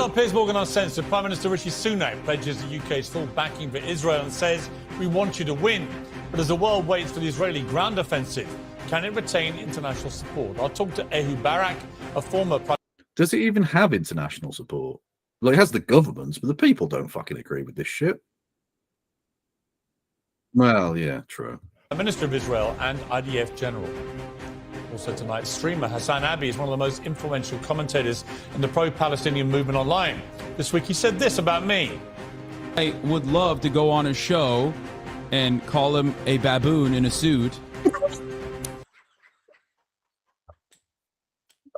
on Piers Morgan Uncensored, Prime Minister Rishi Sunak pledges the UK's full backing for Israel and says, we want you to win. But as the world waits for the Israeli ground offensive, can it retain international support? I'll talk to Ehud Barak, a former Prime... Does it even have international support? Like, it has the governments, but the people don't fucking agree with this shit. Well, yeah, true. Minister of Israel and IDF general. Also tonight, streamer Hasanabi is one of the most influential commentators in the pro-Palestinian movement online. This week he said this about me. I would love to go on a show and call him a baboon in a suit.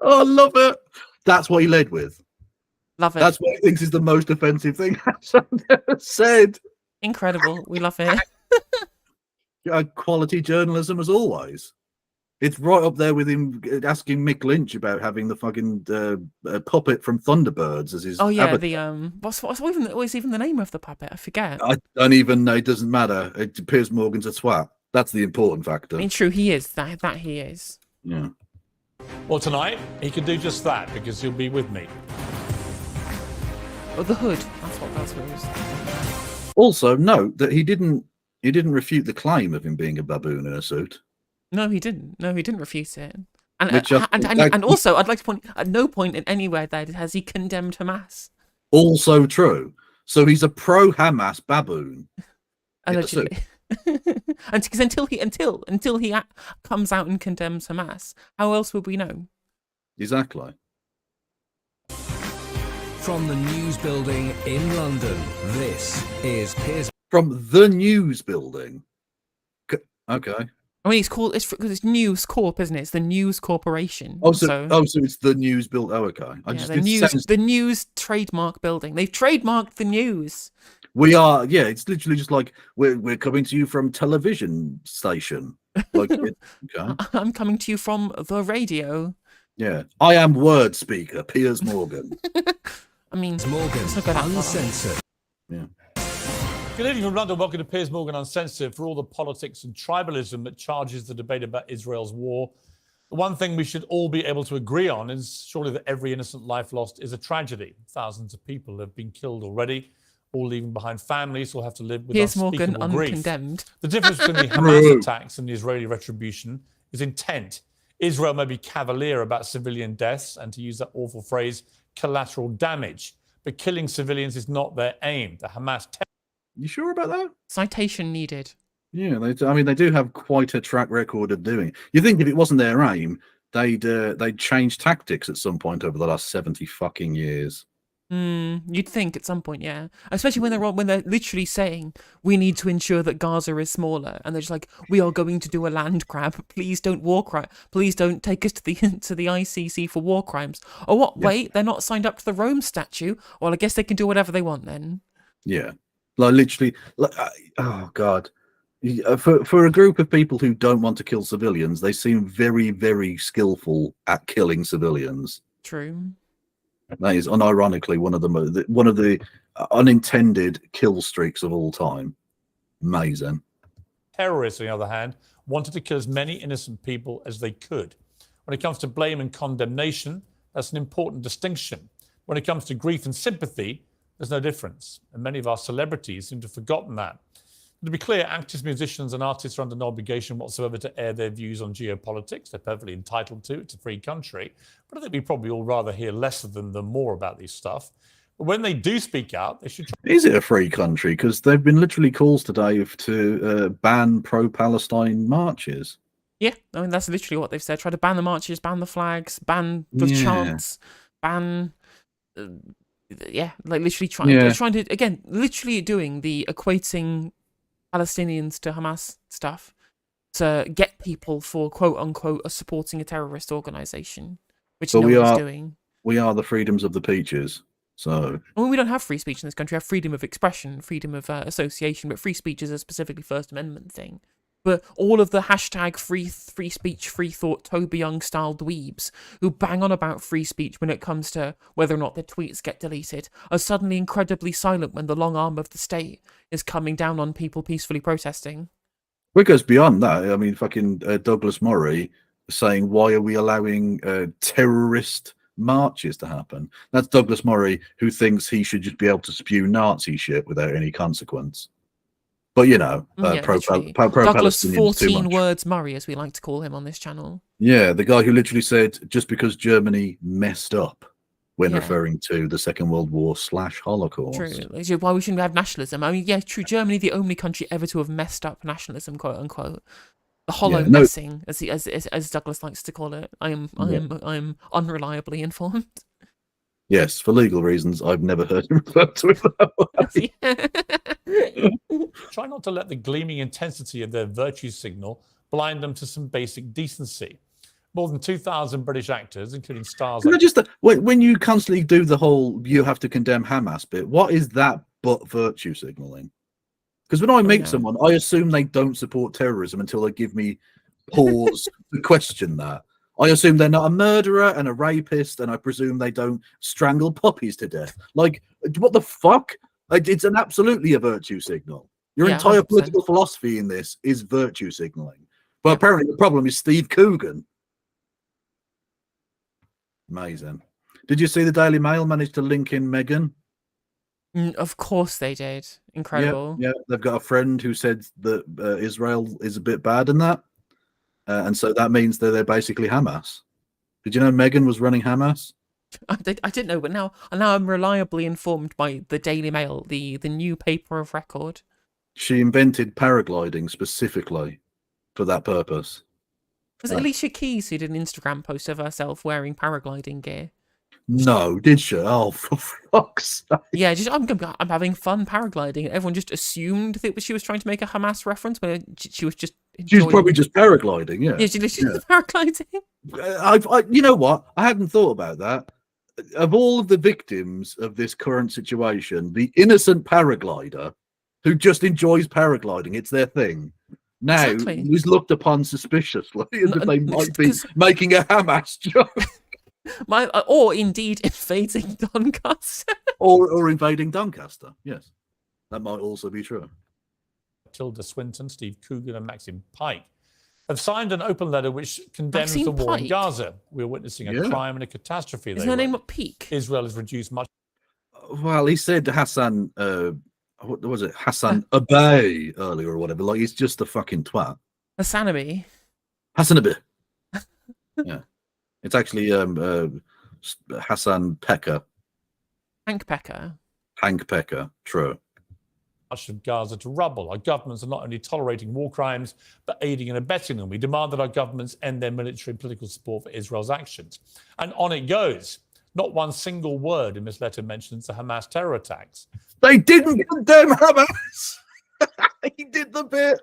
Oh, I love it. That's what he led with. Love it. That's what he thinks is the most offensive thing I've ever said. Incredible. We love it. Quality journalism as always. It's right up there with him asking Mick Lynch about having the fucking puppet from Thunderbirds as his. Oh yeah, avatar. what's even the name of the puppet? I forget. I don't even know. It doesn't matter. Piers Morgan's a twat. That's the important factor. I mean, true, he is. That he is. Yeah. Well, tonight he can do just that because he'll be with me. Oh, the hood. That's what it was. Also, note that he didn't refute the claim of him being a baboon in a suit. No, he didn't. No, he didn't refute it. And also, I'd like to point at no point in anywhere there has he condemned Hamas. Also true. So he's a pro-Hamas baboon. Allegedly. And because until he comes out and condemns Hamas, how else would we know? Exactly. From the News Building in London, this is Piers. From the News Building. Okay. I mean, it's News Corp, isn't it? It's the News Corporation. So it's the News Building. Oh, okay. The News trademark building. They've trademarked the news. We are, yeah. It's literally just like we're coming to you from television station. Like, okay. I'm coming to you from the radio. Yeah, I am word speaker, Piers Morgan. I mean, Morgan Uncensored. Yeah. Good evening from London. Welcome to Piers Morgan Uncensored. For all the politics and tribalism that charges the debate about Israel's war, the one thing we should all be able to agree on is surely that every innocent life lost is a tragedy. Thousands of people have been killed already, all leaving behind families who will have to live with unspeakable grief. Uncondemned. The difference between the Hamas attacks and the Israeli retribution is intent. Israel may be cavalier about civilian deaths and, to use that awful phrase, collateral damage, but killing civilians is not their aim. The Hamas... You sure about that? Citation needed. Yeah, they do have quite a track record of doing it. You think if it wasn't their aim, they'd change tactics at some point over the last 70 fucking years. You'd think at some point, yeah. Especially when they're literally saying we need to ensure that Gaza is smaller, and they're just like, we are going to do a land grab. Please don't Please don't take us to the ICC for war crimes. Oh, what? Yeah. Wait, they're not signed up to the Rome Statute. Well, I guess they can do whatever they want then. Yeah, like literally. Oh God. For a group of people who don't want to kill civilians, they seem very, very skillful at killing civilians. True. That is unironically one of the unintended kill streaks of all time. Amazing. Terrorists, on the other hand, wanted to kill as many innocent people as they could. When it comes to blame and condemnation, that's an important distinction. When it comes to grief and sympathy, there's no difference. And many of our celebrities seem to have forgotten that. To be clear, actors, musicians and artists are under no obligation whatsoever to air their views on geopolitics. They're perfectly entitled to. It's a free country. But I think we probably all rather hear less than more about this stuff. But when they do speak out, they should... Is it a free country? Because there have been literally calls today to ban pro-Palestine marches. Yeah, I mean, that's literally what they've said. Try to ban the marches, ban the flags, ban the chants, ban... like literally trying to, again, literally doing the equating Palestinians to Hamas stuff to get people for quote unquote supporting a terrorist organization, which no one's doing. We are the freedoms of the peaches. So I mean, we don't have free speech in this country. We have freedom of expression, freedom of association, but free speech is a specifically First Amendment thing. But all of the hashtag free speech, free thought, Toby Young style dweebs who bang on about free speech when it comes to whether or not their tweets get deleted are suddenly incredibly silent when the long arm of the state is coming down on people peacefully protesting. It goes beyond that. I mean, fucking Douglas Murray saying, why are we allowing terrorist marches to happen. That's Douglas Murray, who thinks he should just be able to spew Nazi shit without any consequence. But Douglas pro-Palestinians too 14 much. words Murray, as we like to call him on this channel. Yeah, the guy who literally said just because Germany messed up when referring to the Second World War / Holocaust. True. Why we shouldn't have nationalism? I mean, yeah, true. Germany, the only country ever to have messed up nationalism, quote unquote. The hollow messing, as Douglas likes to call it. I am unreliably informed. Yes, for legal reasons, I've never heard him refer to it that way. Try not to let the gleaming intensity of their virtue signal blind them to some basic decency. More than 2,000 British actors, including stars like... When you constantly do the whole you have to condemn Hamas bit, what is that but virtue signaling? Because when I meet someone, I assume they don't support terrorism until they give me pause to question that. I assume they're not a murderer and a rapist, and I presume they don't strangle puppies to death. Like, what the fuck? It's absolutely a virtue signal. Your entire 100%. Political philosophy in this is virtue signaling. But apparently the problem is Steve Coogan. Amazing. Did you see the Daily Mail managed to link in Meghan? Of course they did. Incredible. Yeah, they've got a friend who said that Israel is a bit bad in that. And so that means that they're basically Hamas. Did you know Meghan was running Hamas? I didn't know, but now I'm reliably informed by the Daily Mail, the new paper of record. She invented paragliding specifically for that purpose. Was it Alicia Keys who did an Instagram post of herself wearing paragliding gear? No, did she? Oh, for fuck's sake. Yeah, I'm having fun paragliding. Everyone just assumed that she was trying to make a Hamas reference, but she was just enjoying... She's probably just paragliding, yeah. Yeah, she's paragliding. You know what? I hadn't thought about that. Of all of the victims of this current situation, the innocent paraglider who just enjoys paragliding, it's their thing. Now, who's looked upon suspiciously as if they might be making a Hamas joke. Or indeed invading Doncaster. or invading Doncaster, yes. That might also be true. Tilda Swinton, Steve Coogan and Maxine Pike have signed an open letter which condemns the war in Gaza. We're witnessing a crime and a catastrophe. Isn't her name a Peak? Israel has reduced much... Well, he said Hassan... what was it? Hasanabi earlier or whatever. Like, he's just a fucking twat. Hasanabi. Yeah. It's actually Hassan Pecker. Hank Pecker. Hank Pecker, true. Much of Gaza to rubble. Our governments are not only tolerating war crimes, but aiding and abetting them. We demand that our governments end their military and political support for Israel's actions. And on it goes. Not one single word in this letter mentions the Hamas terror attacks. They didn't condemn Hamas. He did the bit.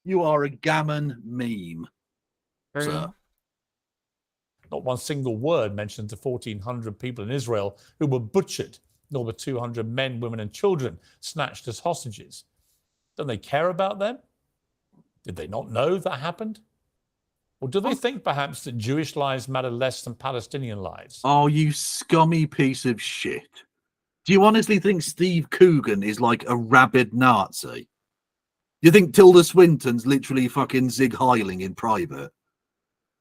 You are a gammon meme. Sir. Not one single word mentions the 1,400 people in Israel who were butchered, nor the 200 men, women and children snatched as hostages. Don't they care about them? Did they not know that happened? Or do they think perhaps that Jewish lives matter less than Palestinian lives? Oh, you scummy piece of shit. Do you honestly think Steve Coogan is like a rabid Nazi? You think Tilda Swinton's literally fucking Zig Heiling in private?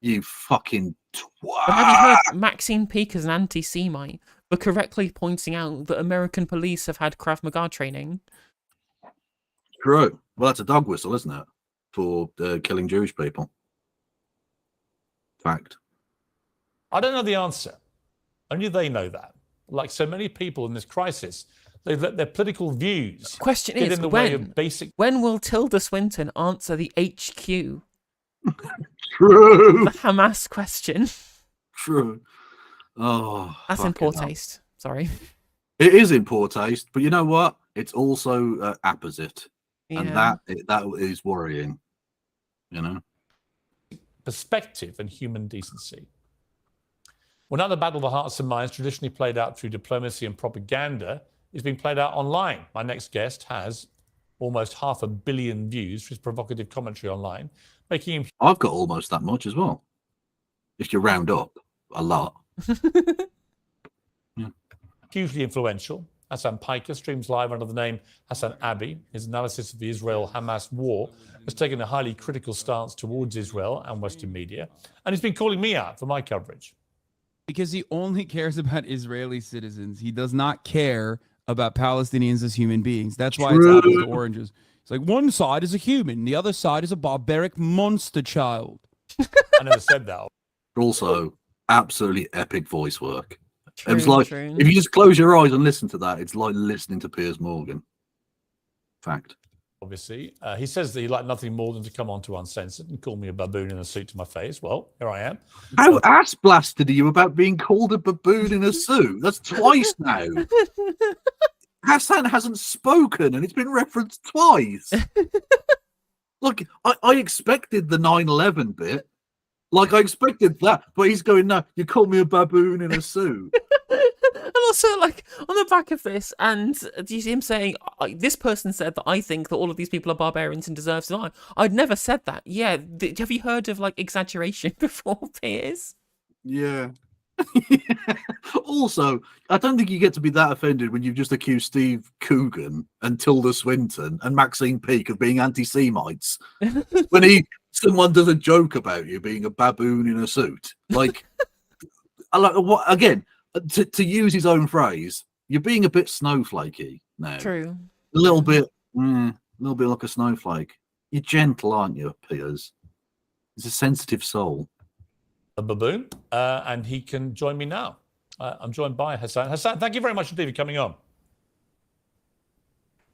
You fucking twat. But have you heard Maxine Peake as an anti-Semite for correctly pointing out that American police have had Krav Maga training? True. Well, that's a dog whistle, isn't it? For killing Jewish people. Fact. I don't know the answer. Only they know that. Like so many people in this crisis, they've let their political views get in the way of basic... When will Tilda Swinton answer the HQ? True. The Hamas question. True. Oh, that's in poor taste. Sorry. It is in poor taste, but you know what? It's also apposite, and that is worrying. You know. Perspective and human decency. Well, now the battle of the hearts and minds, traditionally played out through diplomacy and propaganda, is being played out online. My next guest has almost 500 million views for his provocative commentary online, making him... I've got almost that much as well, if you round up a lot. Yeah. Hugely influential, Hassan Piker streams live under the name Hasanabi. His analysis of the Israel-Hamas war has taken a highly critical stance towards Israel and Western media, and he's been calling me out for my coverage. Because he only cares about Israeli citizens. He does not care about Palestinians as human beings. That's why it's apples to oranges. It's like one side is a human, the other side is a barbaric monster child. I never said that. Also, absolutely epic voice work. True, It was like, true. if you just close your eyes and listen to that, it's like listening to Piers Morgan. Fact. Obviously, he says that he liked nothing more than to come on to Uncensored and call me a baboon in a suit to my face. Well, here I am. How ass blasted are you about being called a baboon in a suit? That's twice now. Hassan hasn't spoken and it's been referenced twice. Look, I expected the 9/11 bit. Like, I expected that, but he's going, no, you call me a baboon in a suit. And also, like, on the back of this, and do you see him saying, this person said that I think that all of these people are barbarians and deserve to die. I'd never said that. Yeah, have you heard of, like, exaggeration before, Piers? Yeah. Also, I don't think you get to be that offended when you've just accused Steve Coogan and Tilda Swinton and Maxine Peake of being anti-Semites. When someone does a joke about you being a baboon in a suit. Like, what again, to use his own phrase, you're being a bit snowflakey now. True. A little bit like a snowflake. You're gentle, aren't you, Piers? He's a sensitive soul. A baboon, and he can join me now. I'm joined by Hassan. Hassan, thank you very much indeed for coming on.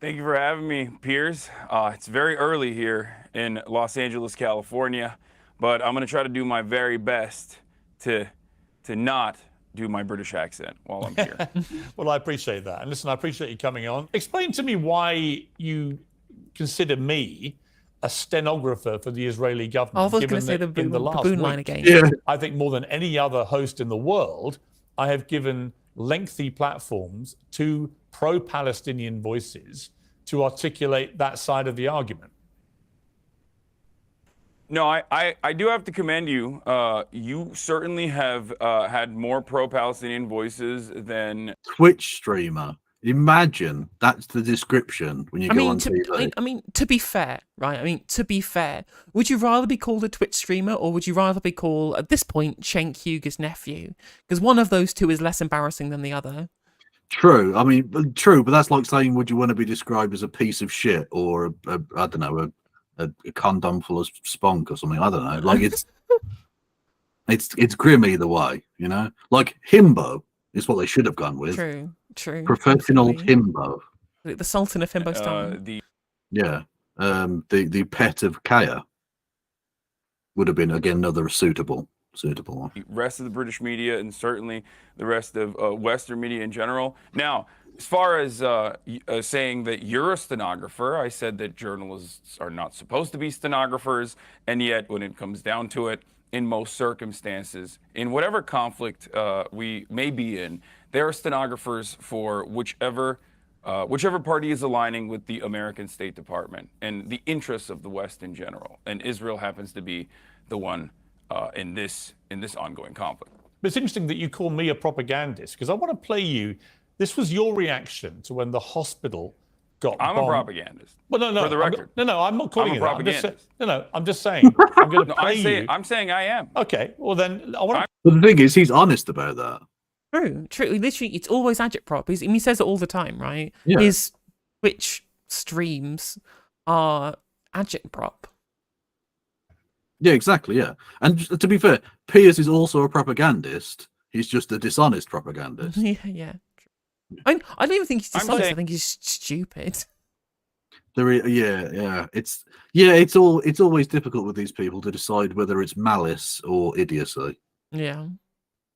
Thank you for having me, Piers. It's very early here in Los Angeles, California, but I'm going to try to do my very best to not do my British accent while I'm here. Well, I appreciate that. And listen, I appreciate you coming on. Explain to me why you consider me a stenographer for the Israeli government. I was going to say the baboon line again. Yeah. I think more than any other host in the world, I have given lengthy platforms to pro-Palestinian voices to articulate that side of the argument. No, I do have to commend you. You certainly have had more pro-Palestinian voices than Twitch streamer. Imagine that's the description when you go on TV. I mean, to be fair, right? I mean, to be fair, would you rather be called a Twitch streamer or would you rather be called, at this point, Cenk Uyghur's nephew? Because one of those two is less embarrassing than the other. True. I mean, true, but that's like saying, would you want to be described as a piece of shit or I don't know, a condom full of spunk or something? I don't know. Like it's grim either way, you know. Like himbo is what they should have gone with. True. Professional Absolutely. himbo. The Sultan of Himbo style. Yeah. The pet of Kaya would have been again another suitable one. the rest of the British media and certainly the rest of Western media in general. Now, as far as saying that you're a stenographer, I said that journalists are not supposed to be stenographers, and yet when it comes down to it, in most circumstances, in whatever conflict we may be in, there are stenographers for whichever party is aligning with the American State Department and the interests of the West in general. And Israel happens to be the one in this ongoing conflict. But it's interesting that you call me a propagandist, because I want to play you. This was your reaction to when the hospital got I'm bombed. a propagandist. Well, no. For the record. I'm not calling I'm a you that. propagandist. I'm just saying. I'm going to play you. I'm saying I am. Okay, well then, I want to. But the thing is, he's honest about that. True. Literally, it's always agitprop. He says it all the time, right? Yeah. His Twitch streams are agitprop. Yeah, exactly. Yeah, and to be fair, Piers is also a propagandist. He's just a dishonest propagandist. Yeah. I don't even think he's dishonest. saying- I think he's stupid. It's always difficult with these people to decide whether it's malice or idiocy. Yeah.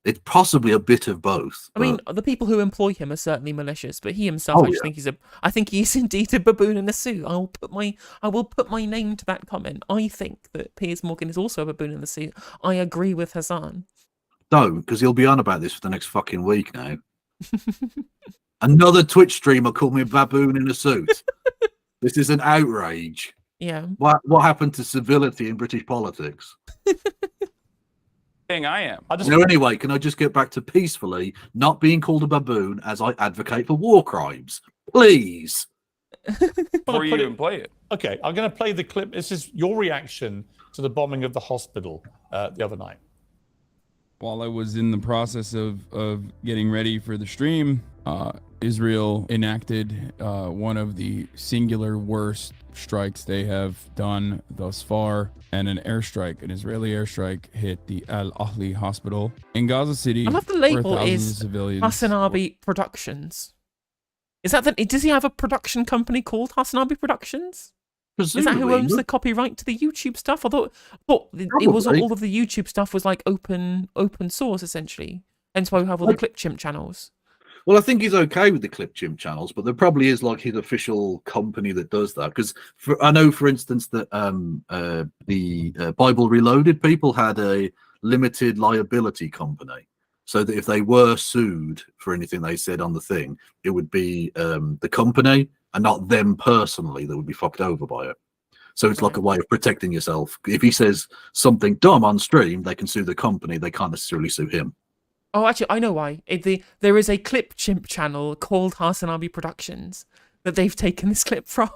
It's possibly a bit of both. I mean, the people who employ him are certainly malicious, but he himself, I think he's indeed a baboon in a suit. I will put my name to that comment. I think that Piers Morgan is also a baboon in the suit. I agree with Hassan. don't, because he'll be on about this for the next fucking week now. Another Twitch streamer called me a baboon in a suit. This is an outrage. Yeah. What happened to civility in British politics? saying I am. I just No, anyway, can I just get back to peacefully not being called a baboon as I advocate for war crimes? Please. Before you put even play it. Okay, I'm going to play the clip. This is your reaction to the bombing of the hospital the other night. While I was in the process of getting ready for the stream, Israel enacted one of the singular worst strikes they have done thus far, and an Israeli airstrike hit the Al Ahli hospital in Gaza City. I love the where label thousands is of civilians Hasanabi Productions. Is that does he have a production company called Hasanabi Productions? Is that who owns the copyright to the YouTube stuff? I thought it was all of the YouTube stuff was like open source essentially. Hence why we have all the Clip Chimp channels. Well, I think he's okay with the Clip Chimp channels, but there probably is like his official company that does that. Because I know, for instance, that the Bible Reloaded people had a limited liability company, so that if they were sued for anything they said on the thing, it would be the company and not them personally that would be fucked over by it. So it's like a way of protecting yourself. If he says something dumb on stream, they can sue the company. They can't necessarily sue him. Oh, actually, I know why. There is a Clip Chimp channel called Hasanabi Productions that they've taken this clip from.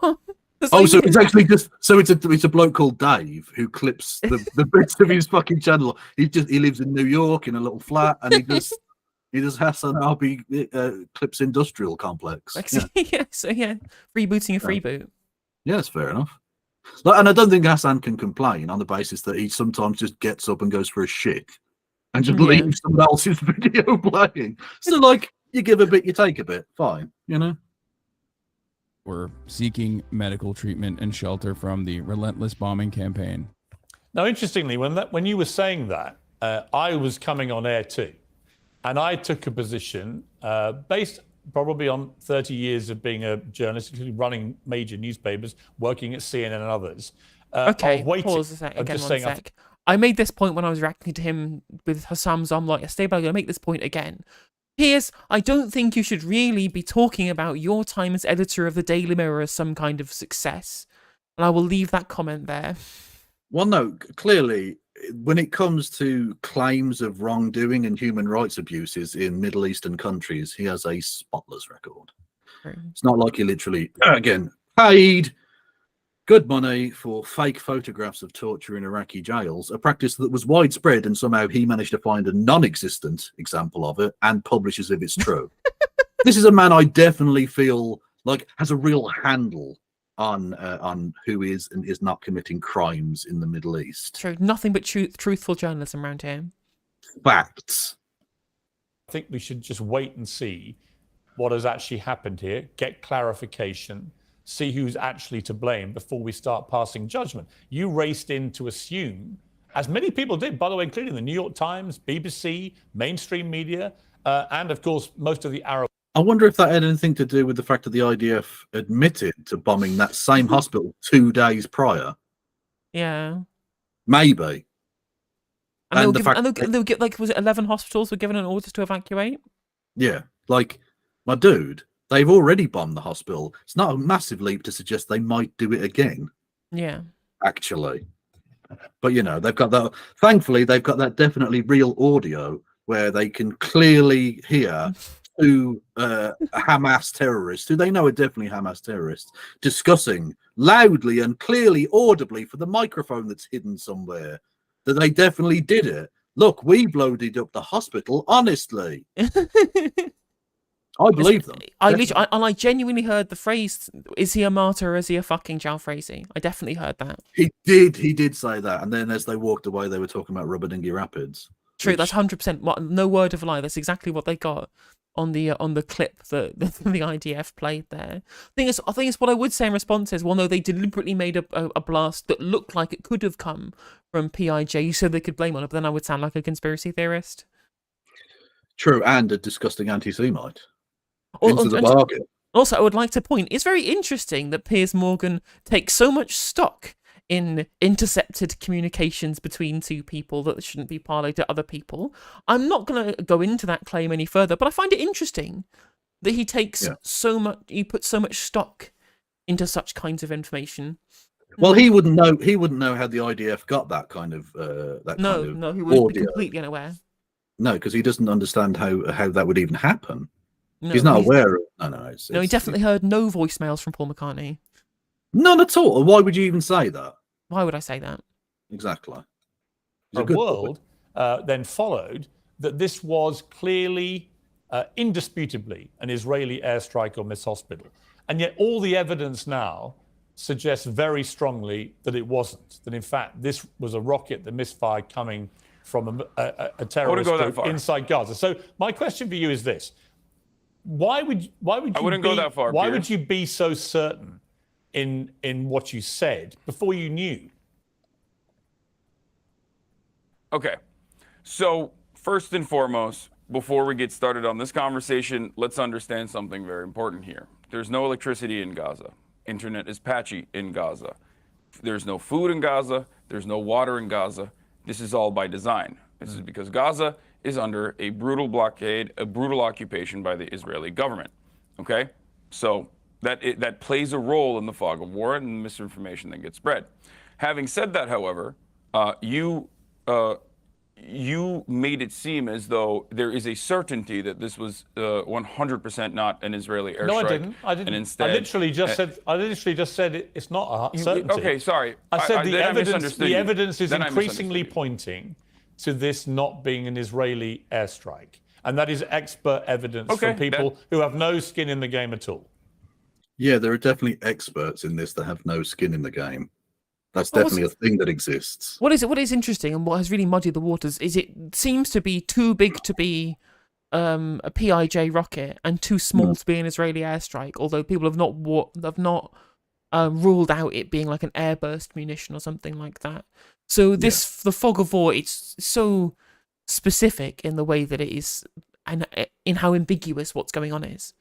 Oh, so it's actually just it's a bloke called Dave who clips the bits of his fucking channel. He lives in New York in a little flat, and he does Hasanabi Clips Industrial Complex. Yeah. So freebooting a freeboot. Yeah, that's fair enough. And I don't think Hassan can complain on the basis that he sometimes just gets up and goes for a shit and just leaves someone else's video playing. So, like, you give a bit, you take a bit. Fine, you know? were seeking medical treatment and shelter from the relentless bombing campaign. Now, interestingly, when you were saying that, I was coming on air too. And I took a position based probably on 30 years of being a journalist, including running major newspapers, working at CNN and others. Okay, pause a sec. Again, one sec. I made this point when I was reacting to him with Hassam Zomlot yesterday, but I'm going to make this point again. Piers, I don't think you should really be talking about your time as editor of the Daily Mirror as some kind of success. And I will leave that comment there. Well, no, clearly, when it comes to claims of wrongdoing and human rights abuses in Middle Eastern countries, he has a spotless record. Right. It's not like he literally, again, paid good money for fake photographs of torture in Iraqi jails, a practice that was widespread, and somehow he managed to find a non-existent example of it and publish as if it's true. This is a man I definitely feel like has a real handle on who is and is not committing crimes in the Middle East. True. Nothing but truthful journalism around here. Facts. I think we should just wait and see what has actually happened here, get clarification, see who's actually to blame before we start passing judgment. You raced in to assume, as many people did, by the way, including the New York Times, BBC, mainstream media, and of course, most of the Arab. I wonder if that had anything to do with the fact that the IDF admitted to bombing that same hospital 2 days prior. Yeah. Maybe. And they'll get, like, was it 11 hospitals were given an order to evacuate? Yeah. Like, my dude, they've already bombed the hospital. It's not a massive leap to suggest they might do it again. Yeah. Actually. But, you know, they've got that. Thankfully, they've got that definitely real audio where they can clearly hear two Hamas terrorists, who they know are definitely Hamas terrorists, discussing loudly and clearly audibly for the microphone that's hidden somewhere that they definitely did it. Look, we loaded up the hospital, honestly. I believe them. I genuinely heard the phrase, is he a martyr or is he a fucking Jalfrezi? I definitely heard that. He did say that. And then as they walked away, they were talking about Rubber Dinghy Rapids. True, that's 100%. No word of a lie. That's exactly what they got on the clip that the IDF played there. I think it's what I would say in response is, well, no, they deliberately made a blast that looked like it could have come from PIJ so they could blame on it, but then I would sound like a conspiracy theorist. True, and a disgusting anti-Semite. Into the bargain. Also, I would like to point, it's very interesting that Piers Morgan takes so much stock in intercepted communications between two people that shouldn't be parlayed to other people. I'm not going to go into that claim any further, but I find it interesting that he takes he puts so much stock into such kinds of information. Well, he wouldn't know. He wouldn't know how the IDF got that kind of No, he would be audio. completely unaware. No, because he doesn't understand how that would even happen. No, he's not aware of. No, he definitely heard no voicemails from Paul McCartney. None at all. Why would you even say that? Why would I say that? Exactly. The world then followed that this was clearly, indisputably, an Israeli airstrike on this hospital. And yet all the evidence now suggests very strongly that it wasn't. That in fact, this was a rocket that misfired coming from a terrorist group inside Gaza. So my question for you is this. Why would you I wouldn't go that far, Why Piers. would you be so certain in what you said before you knew? Okay, so first and foremost, before we get started on this conversation, let's understand something very important here. There's no electricity in Gaza. Internet is patchy in Gaza. There's no food in Gaza. There's no water in Gaza. This is all by design. This is because Gaza is under a brutal blockade, a brutal occupation by the Israeli government. Okay, so that plays a role in the fog of war and the misinformation that gets spread. Having said that, however, you made it seem as though there is a certainty that this was 100% not an Israeli airstrike. No, I didn't. And instead, I literally just said it's not a certainty. Okay, sorry. I said the misunderstood you. evidence is Then I increasingly misunderstood you. pointing to this not being an Israeli airstrike. And that is expert evidence from people who have no skin in the game at all. Yeah, there are definitely experts in this that have no skin in the game. That's definitely a thing that exists. What is interesting and what has really muddied the waters is it seems to be too big to be a PIJ rocket and too small to be an Israeli airstrike. Although people have not ruled out it being like an airburst munition or something like that. So the fog of war, it's so specific in the way that it is, and in how ambiguous what's going on is,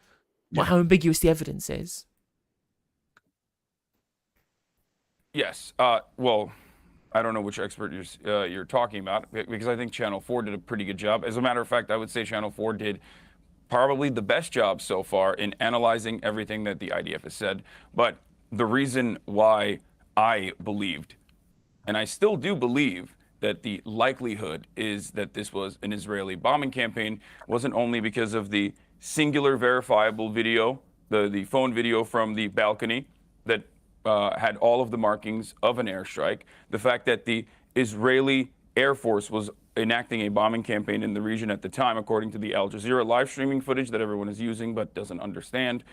how ambiguous the evidence is. Yes. Well, I don't know which expert you're talking about, because I think Channel 4 did a pretty good job. As a matter of fact, I would say Channel 4 did probably the best job so far in analyzing everything that the IDF has said. But the reason why I believed, and I still do believe, that the likelihood is that this was an Israeli bombing campaign wasn't only because of the singular verifiable video, the phone video from the balcony that had all of the markings of an airstrike. The fact that the Israeli Air Force was enacting a bombing campaign in the region at the time, according to the Al Jazeera live streaming footage that everyone is using but doesn't understand.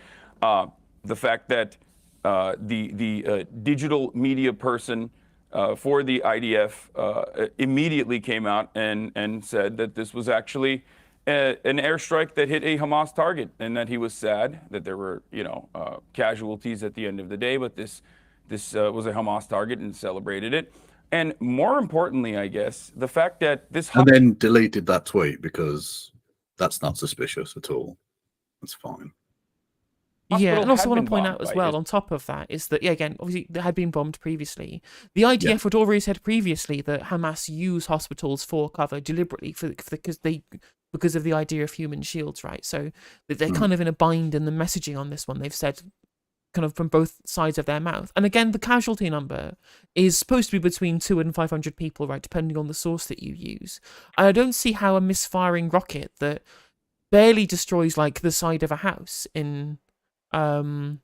The fact that the digital media person for the IDF immediately came out and said that this was actually an airstrike that hit a Hamas target, and that he was sad that there were, casualties at the end of the day, but this was a Hamas target and celebrated it. And more importantly, I guess, the fact that this... And then deleted that tweet because that's not suspicious at all. That's fine. Yeah, and also want to point out as well, on top of that, is that, again, obviously, they had been bombed previously. The IDF had already said previously that Hamas use hospitals for cover deliberately because of the idea of human shields, right? So they're kind of in a bind in the messaging on this one. They've said kind of from both sides of their mouth. And again, the casualty number is supposed to be between 200 and 500 people, right, depending on the source that you use. I don't see how a misfiring rocket that barely destroys, like, the side of a house in... when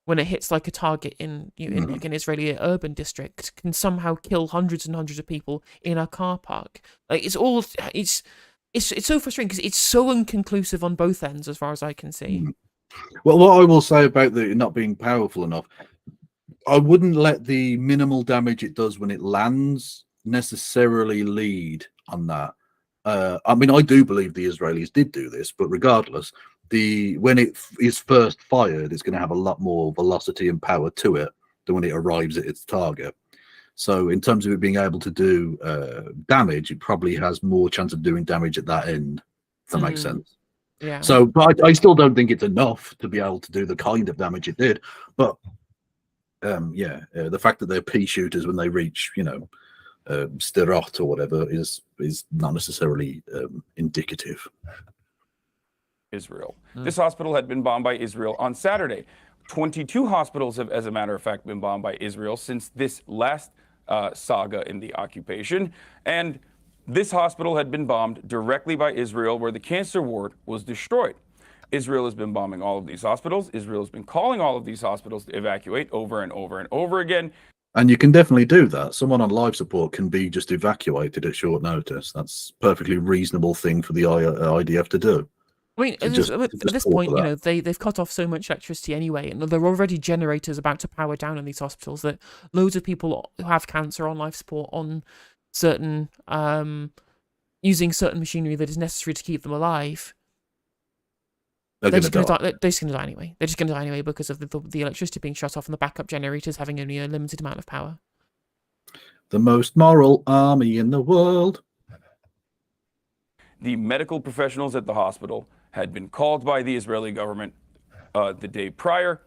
it hits like a target in like an Israeli urban district, can somehow kill hundreds and hundreds of people in a car park. Like it's so frustrating because it's so inconclusive on both ends, as far as I can see. Well, what I will say about the not being powerful enough, I wouldn't let the minimal damage it does when it lands necessarily lead on that. I mean, I do believe the Israelis did do this, but regardless, when it is first fired, it's going to have a lot more velocity and power to it than when it arrives at its target. So in terms of it being able to do damage, it probably has more chance of doing damage at that end, if that makes sense. Yeah. So, but I still don't think it's enough to be able to do the kind of damage it did. But the fact that they're pea shooters when they reach, Sderot or whatever is not necessarily indicative. Israel. This hospital had been bombed by Israel on Saturday. 22 hospitals have, as a matter of fact, been bombed by Israel since this last saga in the occupation. And this hospital had been bombed directly by Israel, where the cancer ward was destroyed. Israel has been bombing all of these hospitals. Israel has been calling all of these hospitals to evacuate over and over and over again. And you can definitely do that. Someone on life support can be just evacuated at short notice. That's a perfectly reasonable thing for the IDF to do. I mean, at this point, you know, they've cut off so much electricity anyway, and there are already generators about to power down in these hospitals that loads of people who have cancer on life support on certain, using certain machinery that is necessary to keep them alive. They're just going to die. They're just going to die anyway. They're just going to die anyway because of the electricity being shut off and the backup generators having only a limited amount of power. The most moral army in the world. The medical professionals at the hospital had been called by the Israeli government the day prior,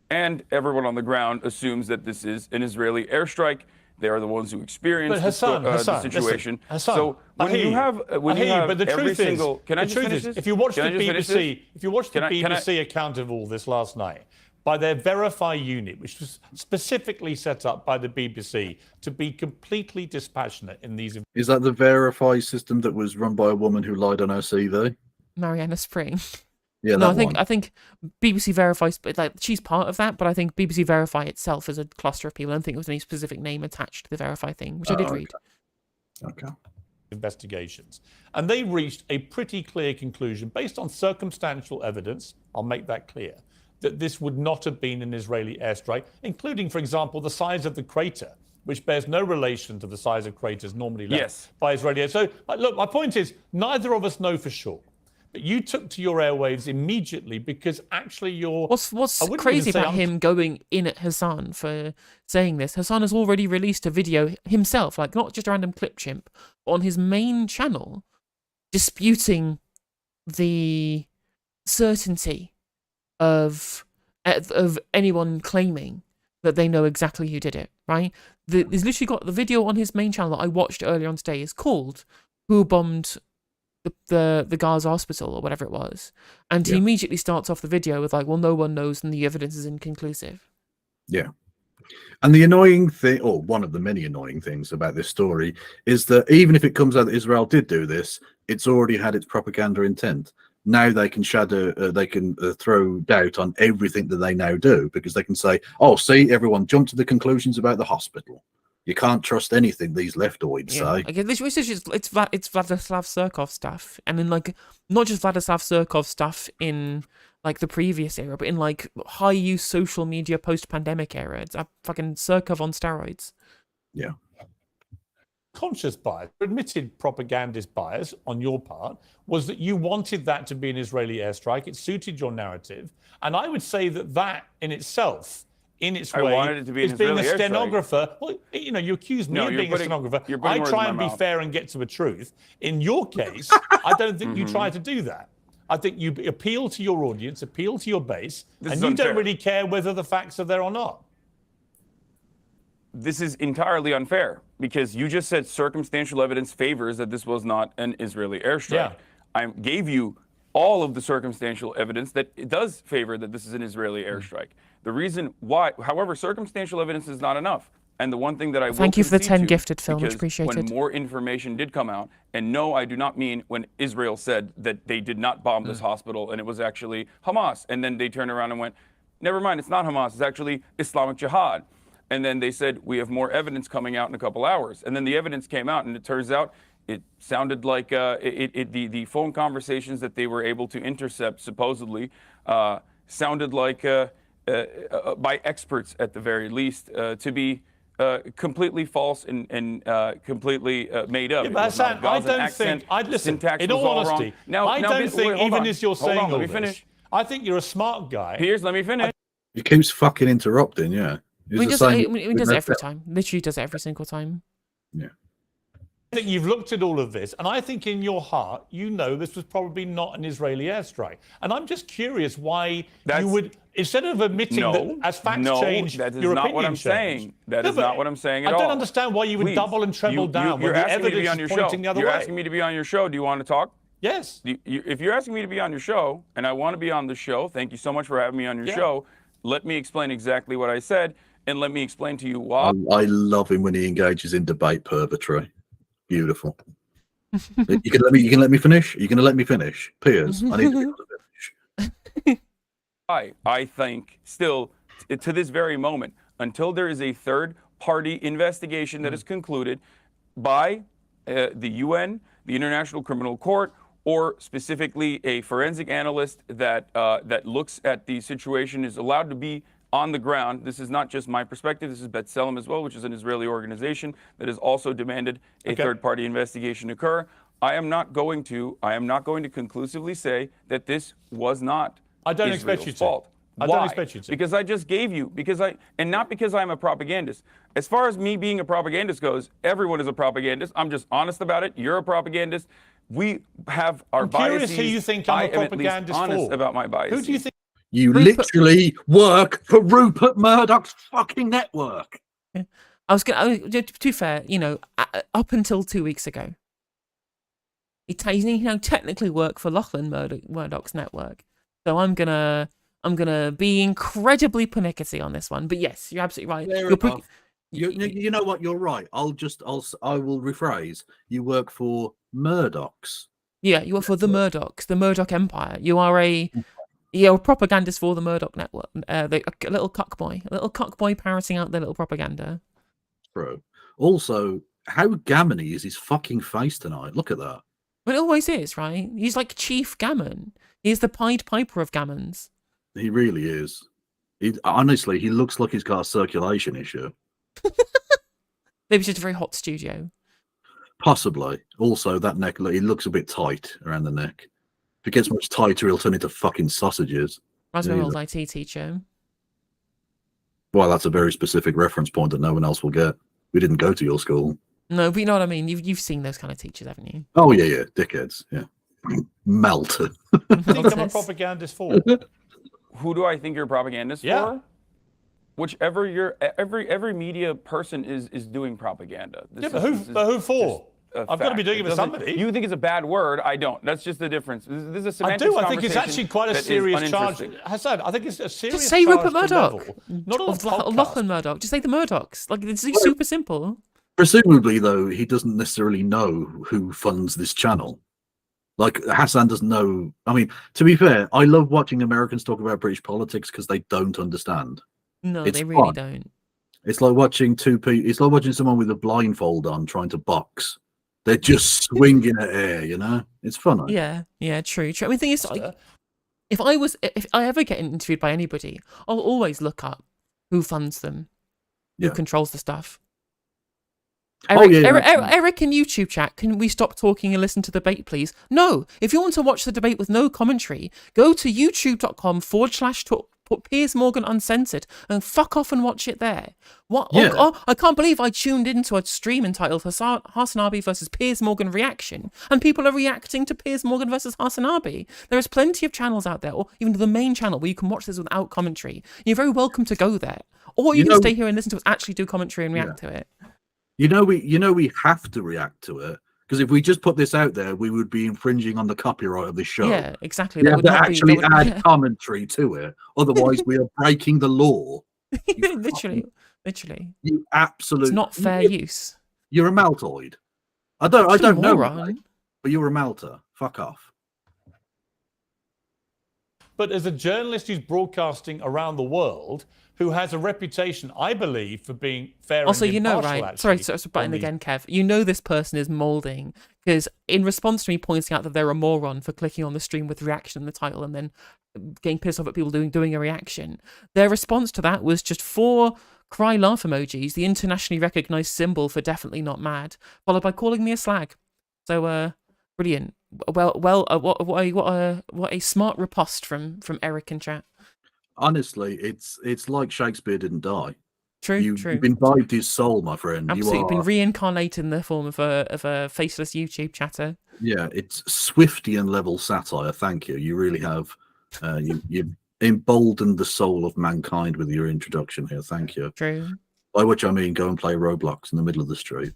and everyone on the ground assumes that this is an Israeli airstrike. They are the ones who experienced the situation. Hassan, so when you have but the every truth single, is, can I the just truth finish is, this? if you watch the BBC, account of all this last night, by their Verify unit, which was specifically set up by the BBC to be completely dispassionate in these. Is that the Verify system that was run by a woman who lied on her CV? Mariana Spring. Yeah, no, I think BBC Verify, like, she's part of that, but I think BBC Verify itself is a cluster of people. I don't think there was any specific name attached to the Verify thing, which I did read. Okay. Investigations. And they reached a pretty clear conclusion based on circumstantial evidence, I'll make that clear, that this would not have been an Israeli airstrike, including, for example, the size of the crater, which bears no relation to the size of craters normally left by Israeli air. So, look, my point is, neither of us know for sure. But you took to your airwaves immediately because actually you're... What's crazy about him going in at Hassan for saying this? Hassan has already released a video himself, like not just a random clip chimp, but on his main channel, disputing the certainty of anyone claiming that they know exactly who did it, right? He's literally got the video on his main channel that I watched earlier on today is called Who Bombed the Gaza hospital or whatever it was, and he immediately starts off the video with like, well, no one knows and the evidence is inconclusive. Yeah. And the annoying thing, or one of the many annoying things about this story, is that even if it comes out that Israel did do this, it's already had its propaganda intent. Now they can throw doubt on everything that they now do, because they can say, oh, see, everyone jumped to the conclusions about the hospital. You can't trust anything these leftoids say. Okay, this is just, it's Vladislav Surkov stuff, and in like not just Vladislav Surkov stuff in like the previous era, but in like high use social media post pandemic era. It's a fucking Surkov on steroids. Yeah. Conscious bias, admitted propagandist bias on your part, was that you wanted that to be an Israeli airstrike. It suited your narrative, and I would say that in itself, in its way, wanted it to be is being a Israeli stenographer. Well, you know, you accuse me of being a stenographer. I try and be fair and get to the truth. In your case, I don't think you try to do that. I think you appeal to your audience, appeal to your base, and you don't really care whether the facts are there or not. This is entirely unfair because you just said circumstantial evidence favors that this was not an Israeli airstrike. Yeah. I gave you all of the circumstantial evidence that it does favor that this is an Israeli airstrike. The reason why, however, circumstantial evidence is not enough. And the one thing that I will thank you for the 10 to, gifted film, much appreciated. When more information did come out, and no, I do not mean when Israel said that they did not bomb this hospital and it was actually Hamas, and then they turned around and went, never mind, it's not Hamas, it's actually Islamic Jihad. And then they said, we have more evidence coming out in a couple hours. And then the evidence came out, and it turns out it sounded like the phone conversations that they were able to intercept, supposedly, sounded like, by experts at the very least, to be completely false and completely made up. Yeah, but Hassan, I don't think, listen, in all honesty, I don't think, even as you're saying all this, I think you're a smart guy. Piers, let me finish. He keeps fucking interrupting, yeah. He does it every time. Literally does it every single time. Yeah. I think you've looked at all of this, and I think in your heart, you know this was probably not an Israeli airstrike. And I'm just curious why you would, instead of admitting that as facts change, that is your not opinion what I'm changed. saying. That is not what I'm saying at all. I don't understand why you would double and treble down when the evidence is pointing the other way. You're asking me to be on your show. Do you want to talk? Yes. If you're asking me to be on your show, and I want to be on the show, thank you so much for having me on your show. let me explain exactly what I said, and let me explain to you why. I love him when he engages in debate purgatory. Beautiful. You can let me finish. Are you going to let me finish, Piers? I need to be able to finish. I think still to this very moment, until there is a third-party investigation that is concluded by the UN, the International Criminal Court, or specifically a forensic analyst that looks at the situation, is allowed to be on the ground. This is not just my perspective. This is B'Tselem as well, which is an Israeli organization that has also demanded a third-party investigation occur. I am not going to conclusively say that this was not I don't Israel's expect you to. fault. I Why? don't expect you to. Because I just gave you, and not because I'm a propagandist. As far as me being a propagandist goes, everyone is a propagandist. I'm just honest about it. You're a propagandist. We have our I'm biases. curious who you think I'm a I am at least propagandist honest for. about my biases. Who do you think? You literally work for Rupert Murdoch's fucking network. to be fair, up until 2 weeks ago, he technically work for Lachlan Murdoch's network. So I'm gonna be incredibly pernickety on this one. But yes, you're absolutely right. You know what? You're right. I will rephrase. You work for Murdoch's. Yeah, you work for the Murdochs, the Murdoch Empire. You're a propagandist for the Murdoch network. A little cockboy parroting out their little propaganda. Bro. Also, how gammony is his fucking face tonight? Look at that. Well, it always is, right? He's like Chief Gammon. He's the Pied Piper of gammons. He really is. Honestly, he looks like he's got a circulation issue. Maybe it's just a very hot studio. Possibly. Also, that neck, he looks a bit tight around the neck. If it gets much tighter, he'll turn into fucking sausages. As my old IT teacher. Well, that's a very specific reference point that no one else will get. We didn't go to your school. No, but you know what I mean. You've seen those kind of teachers, haven't you? Oh yeah, dickheads. Yeah, melt. Who do you think I'm a propagandist for? Who do I think you're a propagandist for? Whichever every media person is doing propaganda. But who for? I've got to be doing it for somebody. You think it's a bad word? I don't. That's just the difference. This is a semantics I think it's actually quite a serious charge. Hassan, I think it's a serious just say charge Rupert Murdoch. Not on a podcast. Lachlan Murdoch. Just say the Murdochs. Like, it's super simple. Presumably, though, he doesn't necessarily know who funds this channel. Like, Hassan doesn't know. I mean, to be fair, I love watching Americans talk about British politics because they don't understand. No, it's they really fun. don't. It's like watching It's like watching someone with a blindfold on trying to box. They're just swinging at air, It's fun. Yeah, true. I mean, the thing is, if I ever get interviewed by anybody, I'll always look up who funds them, who controls the stuff. Eric in YouTube chat, can we stop talking and listen to the debate, please? No. If you want to watch the debate with no commentary, go to youtube.com/talk. Put Piers Morgan Uncensored and fuck off and watch it there. What? Yeah. Oh, I can't believe I tuned into a stream entitled Hasanabi versus Piers Morgan Reaction, and people are reacting to Piers Morgan versus Hasanabi. There is plenty of channels out there, or even the main channel, where you can watch this without commentary. You're very welcome to go there, or you can stay here and listen to us actually do commentary and react to it. We have to react to it. Because if we just put this out there, we would be infringing on the copyright of the show. Yeah, exactly. We have to actually add commentary to it. Otherwise, we are breaking the law. Literally. You absolutely. It's not fair use. You're a maltoid. I don't know, but you're a malter. Fuck off. But as a journalist who's broadcasting around the world, who has a reputation, I believe, for being fair also, and impartial, right? Actually, sorry, button again, Kev. You know this person is molding because in response to me pointing out that they're a moron for clicking on the stream with reaction in the title and then getting pissed off at people doing a reaction, their response to that was just 4 cry laugh emojis, the internationally recognized symbol for definitely not mad, followed by calling me a slag. So, brilliant. What a smart riposte from Eric in chat. Honestly, it's like Shakespeare didn't die. True. You've imbibed his soul, my friend. Absolutely, you've been reincarnated in the form of a faceless YouTube chatter. Yeah, it's Swiftian level satire. Thank you. You really have. You emboldened the soul of mankind with your introduction here. Thank you. True. By which I mean, go and play Roblox in the middle of the street.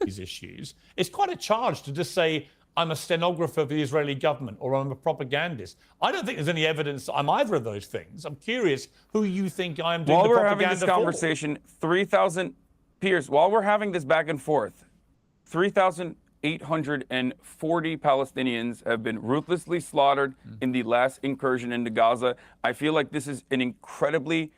These issues. It's quite a charge to just say, I'm a stenographer for the Israeli government or I'm a propagandist. I don't think there's any evidence that I'm either of those things. I'm curious who you think I am doing While the we're propaganda having this for. conversation, 3,000 Piers, while we're having this back and forth, 3,840 Palestinians have been ruthlessly slaughtered in the last incursion into Gaza. I feel like this is an incredibly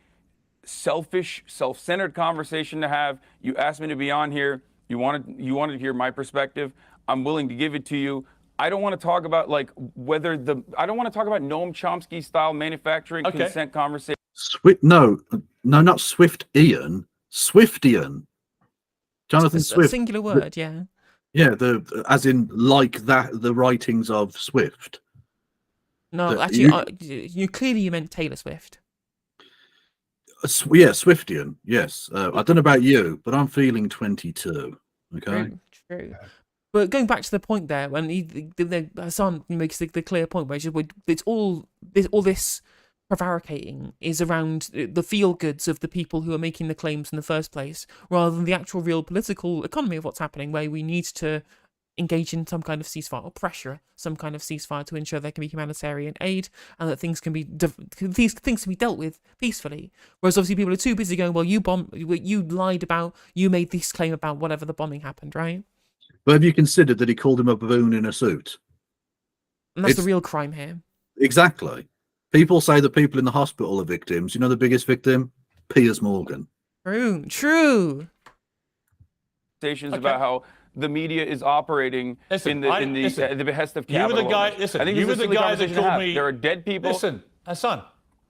selfish, self-centered conversation to have. You asked me to be on here. You wanted to hear my perspective. I'm willing to give it to you. I don't want to talk about I don't want to talk about Noam Chomsky style manufacturing consent conversation. No, not Swift-ian. Swiftian. Jonathan It's a Swift. singular word, yeah. Yeah, as in like that, the writings of Swift. No, The- actually, you clearly meant Taylor Swift. Yeah, Swiftian. Yes. I don't know about you, but I'm feeling 22. Okay. True. But going back to the point there, when Hassan makes the clear point where it's all this prevaricating is around the feel goods of the people who are making the claims in the first place, rather than the actual real political economy of what's happening, where we need to engage in some kind of ceasefire or pressure some kind of ceasefire to ensure there can be humanitarian aid and that things can be these things can be dealt with peacefully. Whereas obviously people are too busy going, well, you lied about, you made this claim about whatever the bombing happened, right? But have you considered that he called him a baboon in a suit? And that's the real crime here. Exactly. People say that people in the hospital are victims. You know the biggest victim? Piers Morgan. True. Conversations about how the media is operating in the behest of capitalism. You were the guy. Listen, I think you were the guy that called me. There are dead people. Listen, Hassan,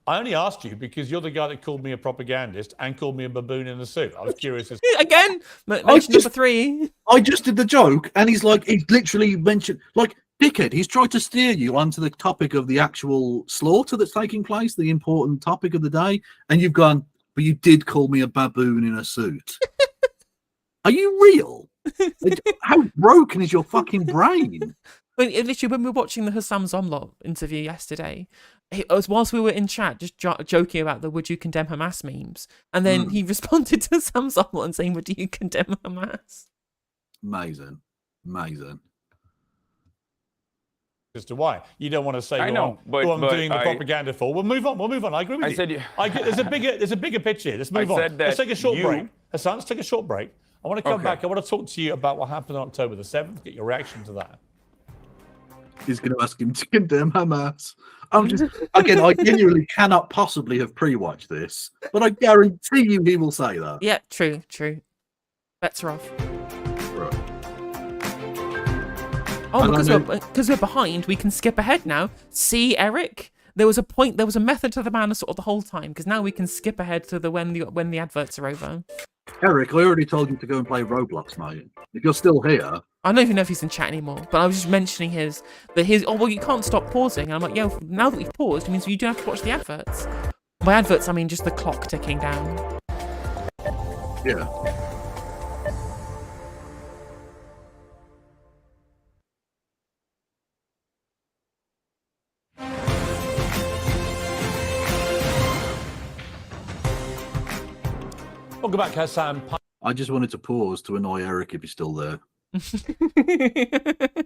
I only asked you because you're the guy that called me a propagandist and called me a baboon in a suit. I was curious. Again, mention number 3. I just did the joke, and he literally mentioned, dickhead, he's tried to steer you onto the topic of the actual slaughter that's taking place, the important topic of the day, and you've gone, but you did call me a baboon in a suit. Are you real? How broken is your fucking brain? Literally, when we were watching the Hassam Zomlot interview yesterday, whilst we were in chat, just joking about the "Would you condemn Hamas" memes, and then he responded to Hassam Zomlot and saying, "Would you condemn Hamas?" Amazing. As to why you don't want to say who I'm doing the propaganda for. We'll move on. I agree with you. There's a bigger picture here. Let's move on. Let's take a short break. Hassan, let's take a short break. I want to come back. I want to talk to you about what happened on October the 7th. Get your reaction to that. He's going to ask him to condemn Hamas. I genuinely cannot possibly have pre-watched this, but I guarantee you he will say that. Yeah, true. Bets are off. Right. Oh, because we're behind, we can skip ahead now. See, Eric? There was a method to the madness sort of the whole time, because now we can skip ahead to when the adverts are over. Eric, I already told you to go and play Roblox, mate. If you're still here... I don't even know if he's in chat anymore, but I was just mentioning you can't stop pausing. And I'm like, yo, now that we've paused, it means you don't have to watch the adverts. By adverts, I mean just the clock ticking down. Yeah. Welcome back, Hassan. I just wanted to pause to annoy Eric if he's still there. I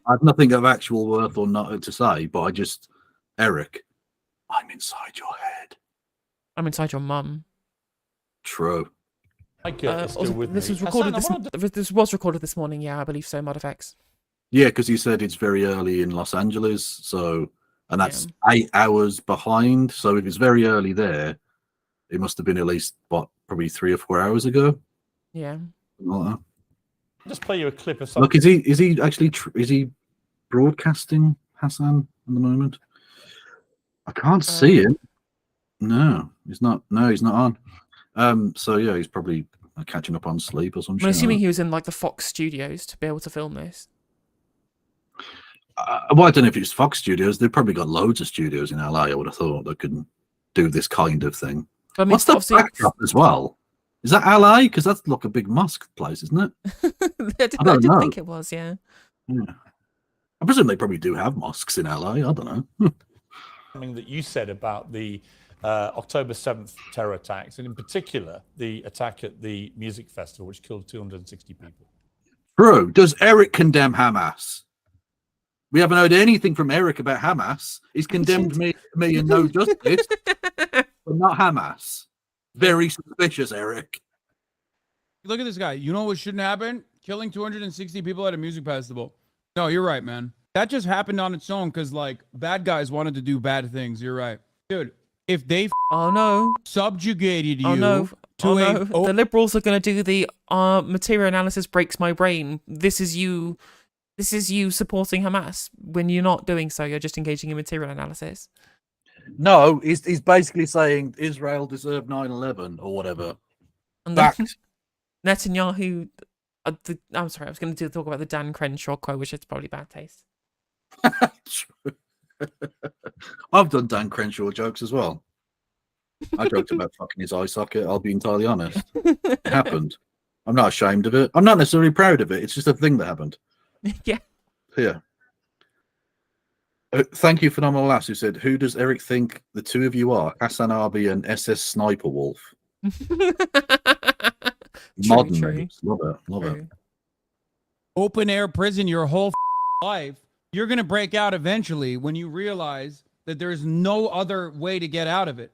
have nothing of actual worth or not to say, but Eric, I'm inside your head. I'm inside your mum. True. This was recorded. This was recorded this morning. Yeah, I believe so. ModFX. Yeah, because he said it's very early in Los Angeles, and that's 8 hours behind. So if it's very early there, it must have been at least probably 3 or 4 hours ago. Yeah. Like that. Just play you a clip of something. Look, is he actually is he broadcasting, Hassan, at the moment? I can't see him. No, he's not. No, he's not on. So yeah, he's probably catching up on sleep or something. I'm assuming he was in the Fox studios to be able to film this. Well, I don't know if it's Fox Studios. They've probably got loads of studios in LA. I would have thought that could do this kind of thing. I mean, what's the backdrop as well? Is that LA? Because that's a big mosque place, isn't it? I didn't think it was, yeah. I presume they probably do have mosques in LA. I don't know. Something that you said about the October 7th terror attacks, and in particular, the attack at the music festival, which killed 260 people. True. Does Eric condemn Hamas? We haven't heard anything from Eric about Hamas. He's condemned me and no justice, but not Hamas. Very suspicious, Eric. Look at this guy. You know what shouldn't happen? Killing 260 people at a music festival. No, you're right, man. That just happened on its own because, like, bad guys wanted to do bad things. You're right. Dude, if they Oh no. subjugated you Oh no. to Oh a... no. The liberals are going to do the material analysis breaks my brain. This is you supporting Hamas. When you're not doing so, you're just engaging in material analysis. No, he's basically saying Israel deserved 9/11 or whatever. And then Fact. Netanyahu... I'm sorry, I was going to talk about the Dan Crenshaw quote, which is probably bad taste. I've done Dan Crenshaw jokes as well. I joked about fucking his eye socket, I'll be entirely honest. It happened. I'm not ashamed of it. I'm not necessarily proud of it. It's just a thing that happened. Yeah. Here. Thank you, Phenomenal Lass, who said, who does Eric think the two of you are? Hasanabi and SS Sniper Wolf. Modern True. names. Love it. Love it. open air prison your whole life, you're going to break out eventually when you realize that there's no other way to get out of it.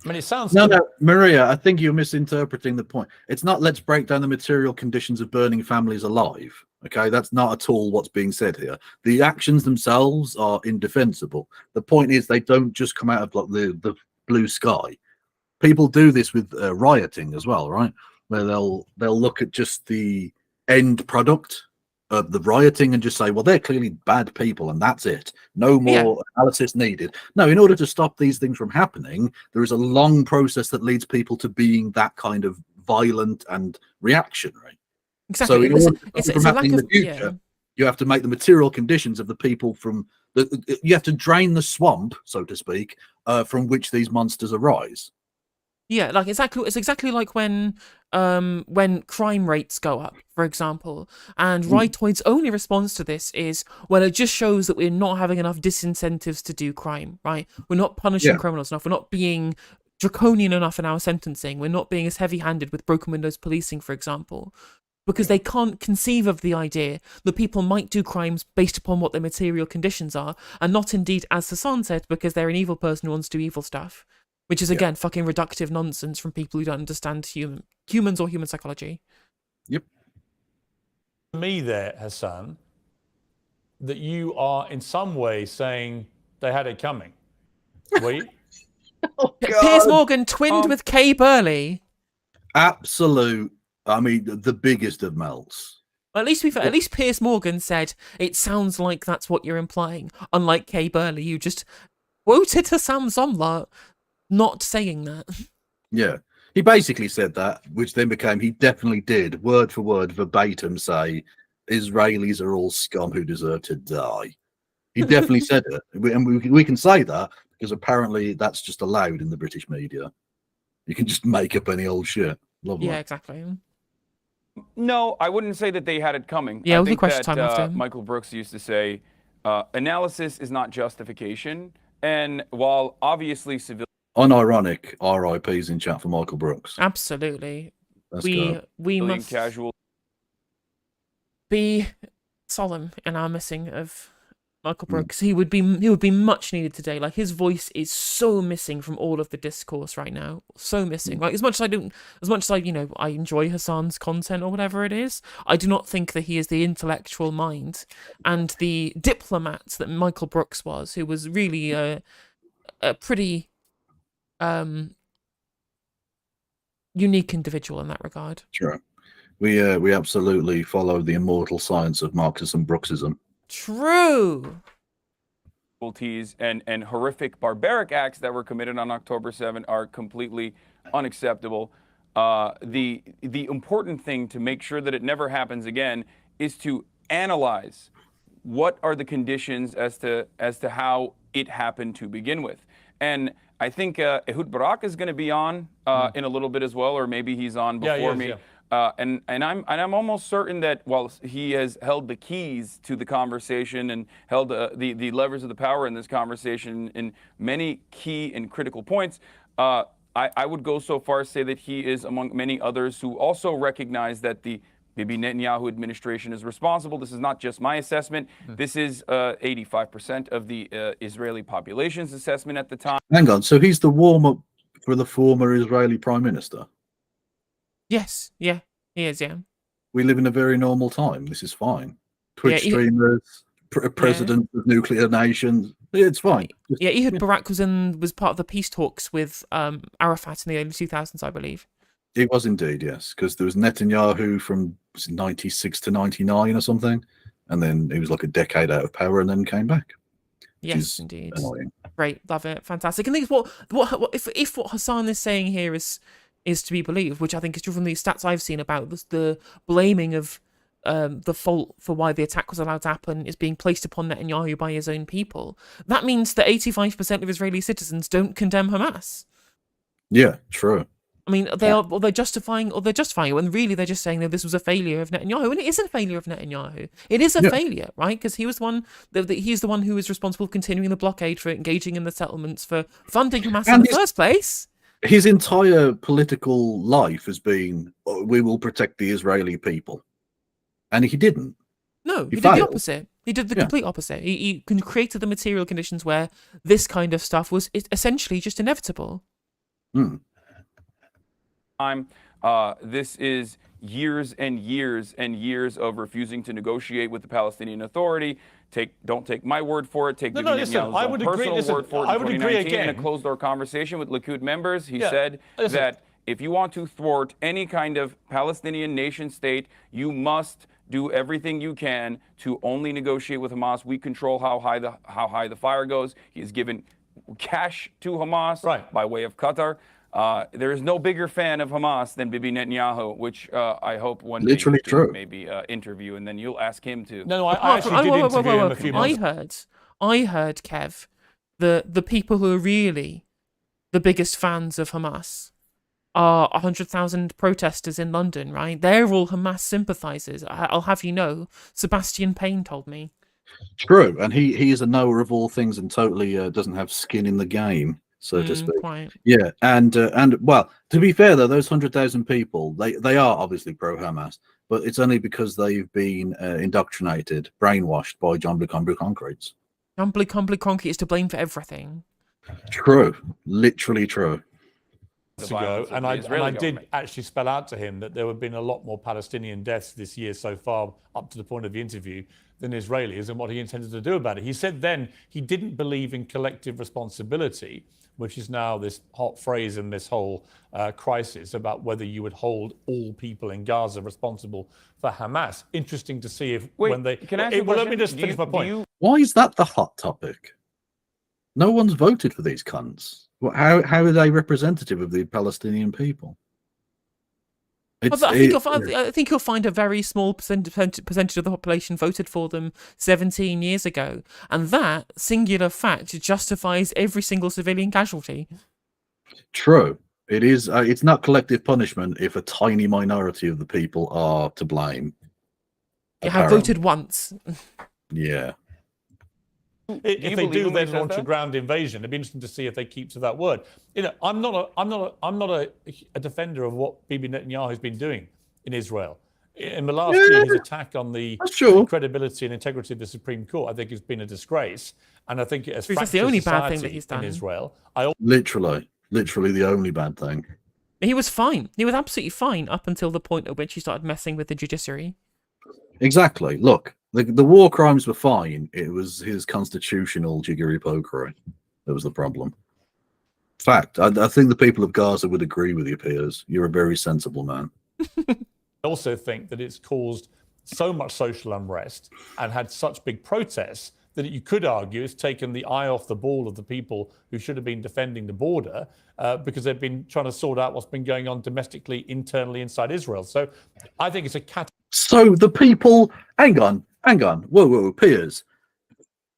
I mean, it sounds... No, Maria, I think you're misinterpreting the point. It's not let's break down the material conditions of burning families alive. Okay, that's not at all what's being said here. The actions themselves are indefensible. The point is they don't just come out of like the blue sky. People do this with rioting as well, right? Where they'll look at just the end product of the rioting and just say, well, they're clearly bad people and that's it. No more analysis needed. No, in order to stop these things from happening, there is a long process that leads people to being that kind of violent and reactionary. Exactly. So in order to it's stop it from a lack happening in of the future, you have to make the material conditions of the people from you have to drain the swamp, so to speak, from which these monsters arise. Yeah, like it's exactly like when crime rates go up, for example, and Rightoid's only response to this is, well, it just shows that we're not having enough disincentives to do crime, right? We're not punishing criminals enough. We're not being draconian enough in our sentencing. We're not being as heavy-handed with broken windows policing, for example, because they can't conceive of the idea that people might do crimes based upon what their material conditions are, and not indeed, as Hassan said, because they're an evil person who wants to do evil stuff. Which is, again, fucking reductive nonsense from people who don't understand humans or human psychology. Yep. Me there, Hassan, that you are in some way saying they had it coming. Were you? Piers Morgan twinned with Kay Burley. Absolute. I mean, the biggest of melts. At least Piers Morgan said, it sounds like that's what you're implying. Unlike Kay Burley, you just quoted Hassan Zomla not saying that. Yeah. He basically said that, which then became, he definitely did, word for word, verbatim, say, Israelis are all scum who deserve to die. He definitely said it. And we can say that because apparently that's just allowed in the British media. You can just make up any old shit. Lovely. Yeah, exactly. No, I wouldn't say that they had it coming. Yeah, I it was a think question that time after him. Michael Brooks used to say, analysis is not justification. And while obviously civilians... Unironic RIPs in chat for Michael Brooks. Absolutely. Let's we go. must casual... be solemn in our missing of Michael Brooks. He would be much needed today. Like, his voice is so missing from all of the discourse right now. So missing. Like, as much as I enjoy Hassan's content or whatever it is, I do not think that he is the intellectual mind and the diplomat that Michael Brooks was, who was really a pretty unique individual in that regard. Sure. We absolutely follow the immortal science of Marxism, Brooksism. True. And horrific barbaric acts that were committed on October 7 are completely unacceptable. The important thing to make sure that it never happens again is to analyze what are the conditions as to how it happened to begin with. And I think Ehud Barak is going to be on in a little bit as well, or maybe he's on before me. Yeah. And I'm almost certain that while he has held the keys to the conversation and held the levers of the power in this conversation in many key and critical points, I would go so far as to say that he is among many others who also recognize that the Bibi Netanyahu administration is responsible. This is not just my assessment. This is 85% of the Israeli population's assessment at the time. Hang on, so he's the warm-up for the former Israeli Prime Minister? Yes, yeah, he is, yeah. We live in a very normal time. This is fine. Twitch streamers, presidents of nuclear nations. It's fine. Yeah, Ehud Barak was part of the peace talks with Arafat in the early 2000s, I believe. It was indeed, yes, because there was Netanyahu from 96 to 99 or something, and then he was like a decade out of power and then came back. Yes, indeed. Annoying. Great, love it, fantastic. And I think if what Hassan is saying here is to be believed, which I think is true from the stats I've seen about the blaming of the fault for why the attack was allowed to happen is being placed upon Netanyahu by his own people, that means that 85% of Israeli citizens don't condemn Hamas. Yeah, true. I mean, they're justifying it when really they're just saying that this was a failure of Netanyahu, and it isn't a failure of Netanyahu. It is a failure, right? Because he was he's the one who was responsible for continuing the blockade, for engaging in the settlements, for funding Hamas in the first place. His entire political life has been, we will protect the Israeli people. And he didn't. No, he did the opposite. He did the complete opposite. He created the material conditions where this kind of stuff was essentially just inevitable. This is years and years and years of refusing to negotiate with the Palestinian Authority. Don't take my word for it. Take Netanyahu's personal word for it. I would agree again. In a closed-door conversation with Likud members, he said that if you want to thwart any kind of Palestinian nation state, you must do everything you can to only negotiate with Hamas. We control how high the fire goes. He has given cash to Hamas by way of Qatar. There is no bigger fan of Hamas than Bibi Netanyahu, which I hope one day you maybe interview, and then you'll ask him to. No, I actually did interview him a few months. I heard, Kev, the people who are really the biggest fans of Hamas are 100,000 protesters in London, right? They're all Hamas sympathizers. I'll have you know, Sebastian Payne told me. True, and he is a knower of all things and totally doesn't have skin in the game, so to speak. Quite. Yeah, and well, to be fair though, those 100,000 people, they are obviously pro-Hamas, but it's only because they've been indoctrinated, brainwashed by John Blue Concretes. John Blue Concrete is to blame for everything. True, literally true. Ago, and I did actually spell out to him that there have been a lot more Palestinian deaths this year so far, up to the point of the interview, than Israelis, and what he intended to do about it. He said then he didn't believe in collective responsibility, which is now this hot phrase in this whole crisis about whether you would hold all people in Gaza responsible for Hamas. Interesting to see if when they... Can I ask you a let me just finish my point. Why is that the hot topic? No one's voted for these cunts. How are they representative of the Palestinian people? I think you'll find a very small percentage of the population voted for them 17 years ago, and that singular fact justifies every single civilian casualty. True, it is. It's not collective punishment if a tiny minority of the people are to blame. You have voted once. Yeah. If they do then launch a ground invasion, it'd be interesting to see if they keep to that word. You know, I'm not a defender of what Bibi Netanyahu has been doing in Israel. In the last year, his attack on the credibility and integrity of the Supreme Court, I think, has been a disgrace. And I think it has fractured the only bad thing that he's done in Israel. Literally the only bad thing. He was fine. He was absolutely fine up until the point at which he started messing with the judiciary. Exactly. Look. The war crimes were fine. It was his constitutional jiggery-pokery that was the problem. Fact, I think the people of Gaza would agree with you, Piers. You're a very sensible man. I also think that it's caused so much social unrest and had such big protests that you could argue it's taken the eye off the ball of the people who should have been defending the border because they've been trying to sort out what's been going on domestically, internally inside Israel. So I think it's a So the people... Hang on. Whoa, Piers.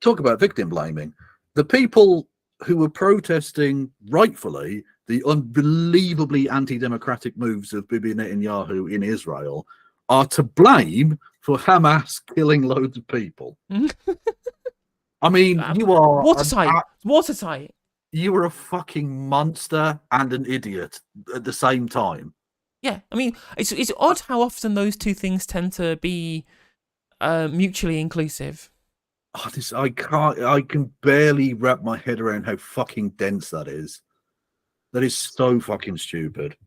Talk about victim blaming. The people who were protesting, rightfully, the unbelievably anti-democratic moves of Bibi Netanyahu in Israel are to blame for Hamas killing loads of people. I mean, you are... Watertight. You are a fucking monster and an idiot at the same time. Yeah, I mean, it's odd how often those two things tend to be mutually inclusive. Oh, I can barely wrap my head around how fucking dense that is. That is so fucking stupid.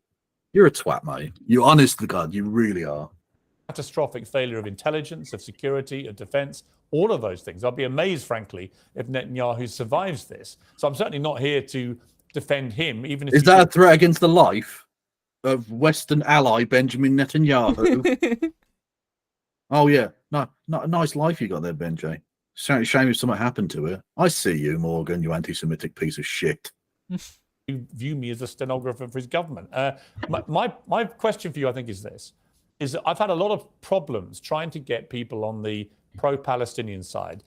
You're a twat, mate. You honest to God, you really are. Catastrophic failure of intelligence, of security, of defense, all of those things. I'll be amazed, frankly, if Netanyahu survives this. So I'm certainly not here to defend him, even if Is that a threat against the life of Western ally Benjamin Netanyahu? Oh yeah, not a nice life you got there, Benjay. Shame if something happened to it. I see you, Morgan, you anti-Semitic piece of shit. You view me as a stenographer for his government. My question for you, I think, is this: is that I've had a lot of problems trying to get people on the pro-Palestinian side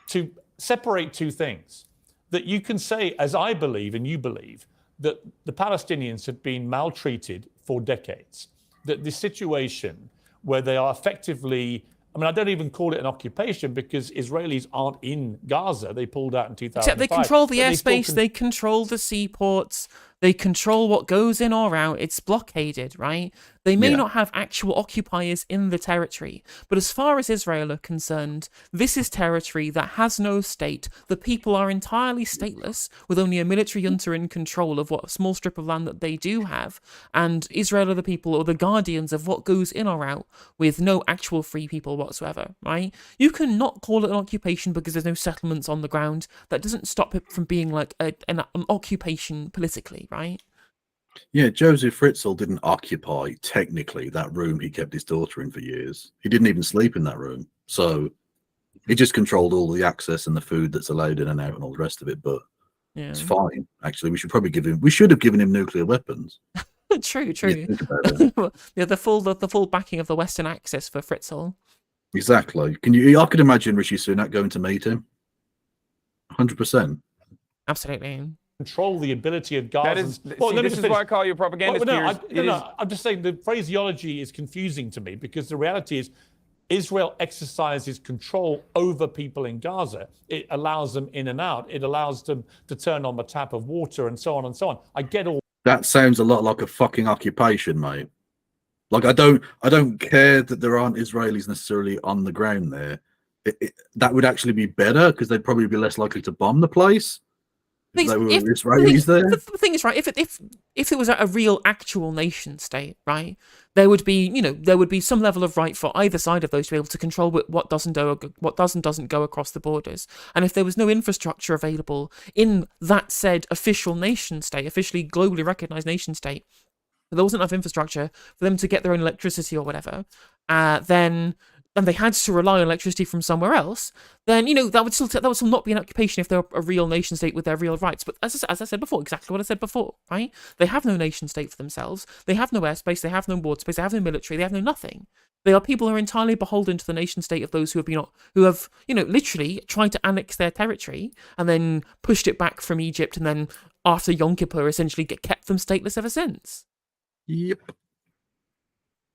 to separate two things. That you can say, as I believe and you believe, that the Palestinians have been maltreated for decades. That the situation where they are effectively, I mean, I don't even call it an occupation because Israelis aren't in Gaza. They pulled out in 2005. Except they control the airspace, they control the seaports, they control what goes in or out. It's blockaded, right? They may not have actual occupiers in the territory, but as far as Israel are concerned, this is territory that has no state. The people are entirely stateless, with only a military junta in control of what small strip of land that they do have, and Israel are the people or the guardians of what goes in or out, with no actual free people whatsoever, right? You can not call it an occupation because there's no settlements on the ground. That doesn't stop it from being like an occupation politically, right? Yeah, Joseph Fritzl didn't occupy, technically, that room he kept his daughter in for years. He didn't even sleep in that room. So he just controlled all the access and the food that's allowed in and out and all the rest of it. But it's fine. Actually, we should have given him nuclear weapons. True. Yeah, the full backing of the Western Axis for Fritzl. Exactly. I could imagine Rishi Sunak going to meet him. 100%. Absolutely. Control the ability of Gaza. That is, this is why I call you a propagandist. I'm just saying the phraseology is confusing to me because the reality is Israel exercises control over people in Gaza. It allows them in and out. It allows them to turn on the tap of water and so on and so on. I get all that. Sounds a lot like a fucking occupation, mate. Like I don't care that there aren't Israelis necessarily on the ground there. That would actually be better because they'd probably be less likely to bomb the place. Israelis there. The thing is, right, if it was a real actual nation state, right, there would be some level of right for either side of those to be able to control what doesn't go across the borders. And if there was no infrastructure available in that said official nation state, officially globally recognized nation state, there wasn't enough infrastructure for them to get their own electricity or whatever, and they had to rely on electricity from somewhere else, then that would still not be an occupation if they're a real nation state with their real rights. But as I said before, exactly what I said before, right? They have no nation state for themselves. They have no airspace. They have no water space. They have no military. They have no nothing. They are people who are entirely beholden to the nation state of those who have literally tried to annex their territory and then pushed it back from Egypt, and then after Yom Kippur essentially kept them stateless ever since. Yep.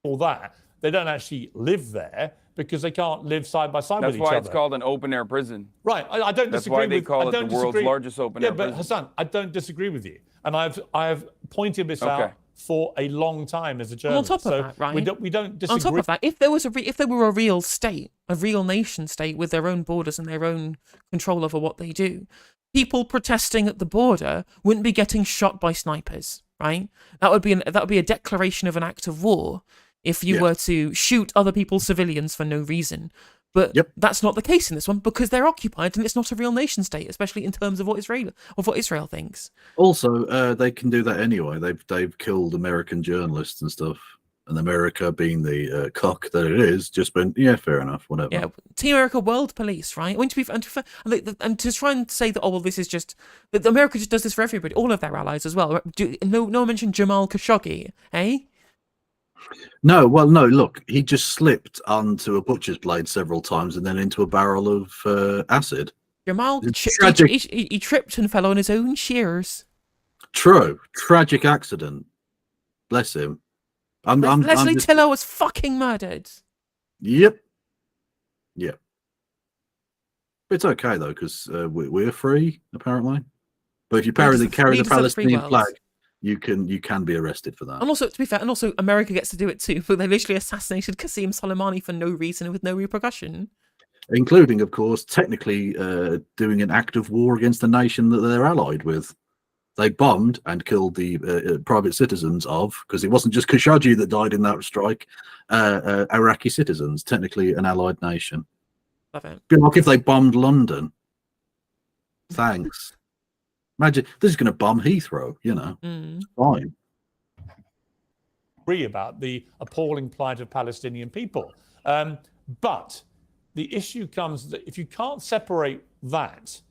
All that. They don't actually live there because they can't live side by side with each other. That's why it's called an open-air prison. Right. I don't disagree with... That's why they call it the world's largest open-air prison. Yeah, but Hassan, I don't disagree with you. And I've pointed this out for a long time as a journalist. On top of that, right? We don't disagree. On top of that, if there were a real state, a real nation state with their own borders and their own control over what they do, people protesting at the border wouldn't be getting shot by snipers, right? That would be a declaration of an act of war if you were to shoot other people's civilians for no reason. But that's not the case in this one because they're occupied and it's not a real nation state, especially in terms of what Israel thinks. Also, they can do that anyway. They've killed American journalists and stuff, and America, being the cock that it is, just been fair enough, whatever. Yeah, Team America, World Police, right? And to try and say that this is just that America just does this for everybody, all of their allies as well. No one mentioned Jamal Khashoggi, eh? No, look, he just slipped onto a butcher's blade several times and then into a barrel of acid. Jamal, he tripped and fell on his own shears. True. Tragic accident. Bless him. Leslie Tiller was fucking murdered. Yep. It's okay, though, because we're free, apparently. But if you carry the Palestinian flag, you can be arrested for that. And also, to be fair, and also America gets to do it too, but they literally assassinated Qasem Soleimani for no reason and with no repercussion. Including, of course, technically doing an act of war against the nation that they're allied with. They bombed and killed the private citizens of, because it wasn't just Khashoggi that died in that strike, Iraqi citizens, technically an allied nation. Love it. Be like if they bombed London. Thanks. Imagine, this is going to bomb Heathrow, you know. It's fine. Agree about the appalling plight of Palestinian people. But the issue comes that if you can't separate that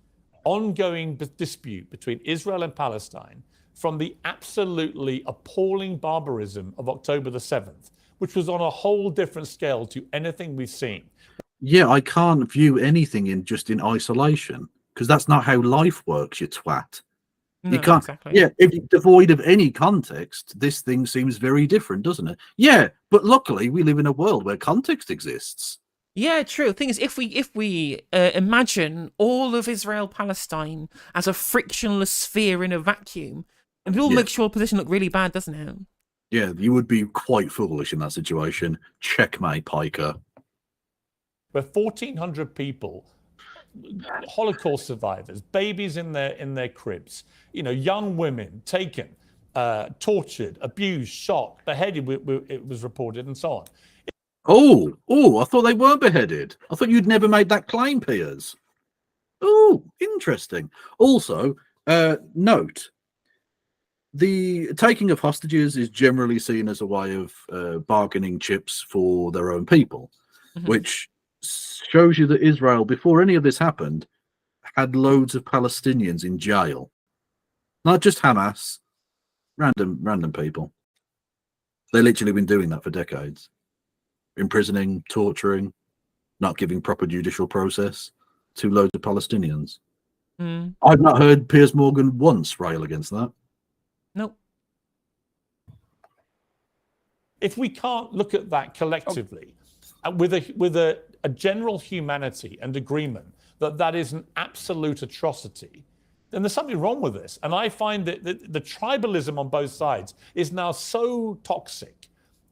ongoing dispute between Israel and Palestine from the absolutely appalling barbarism of October the 7th, which was on a whole different scale to anything we've seen. Yeah, I can't view anything in isolation, because that's not how life works, you twat. No, you can't. Exactly. Yeah, if it's devoid of any context, this thing seems very different, doesn't it? Yeah, but luckily we live in a world where context exists. Yeah, true. The thing is, if we imagine all of Israel-Palestine as a frictionless sphere in a vacuum, and it all makes your position look really bad, doesn't it? Yeah, you would be quite foolish in that situation. Checkmate, Piker. Where 1,400 people, Holocaust survivors, babies in their cribs, you know, young women taken, tortured, abused, shot, beheaded. It was reported, and so on. Oh, I thought they were beheaded. I thought you'd never made that claim, Piers. Oh, interesting. Also, note, the taking of hostages is generally seen as a way of bargaining chips for their own people, which shows you that Israel, before any of this happened, had loads of Palestinians in jail. Not just Hamas, random people. They've literally been doing that for decades. Imprisoning, torturing, not giving proper judicial process to loads of Palestinians. I've not heard Piers Morgan once rail against that. Nope. If we can't look at that collectively with a general humanity and agreement that is an absolute atrocity, then there's something wrong with this. And I find that the tribalism on both sides is now so toxic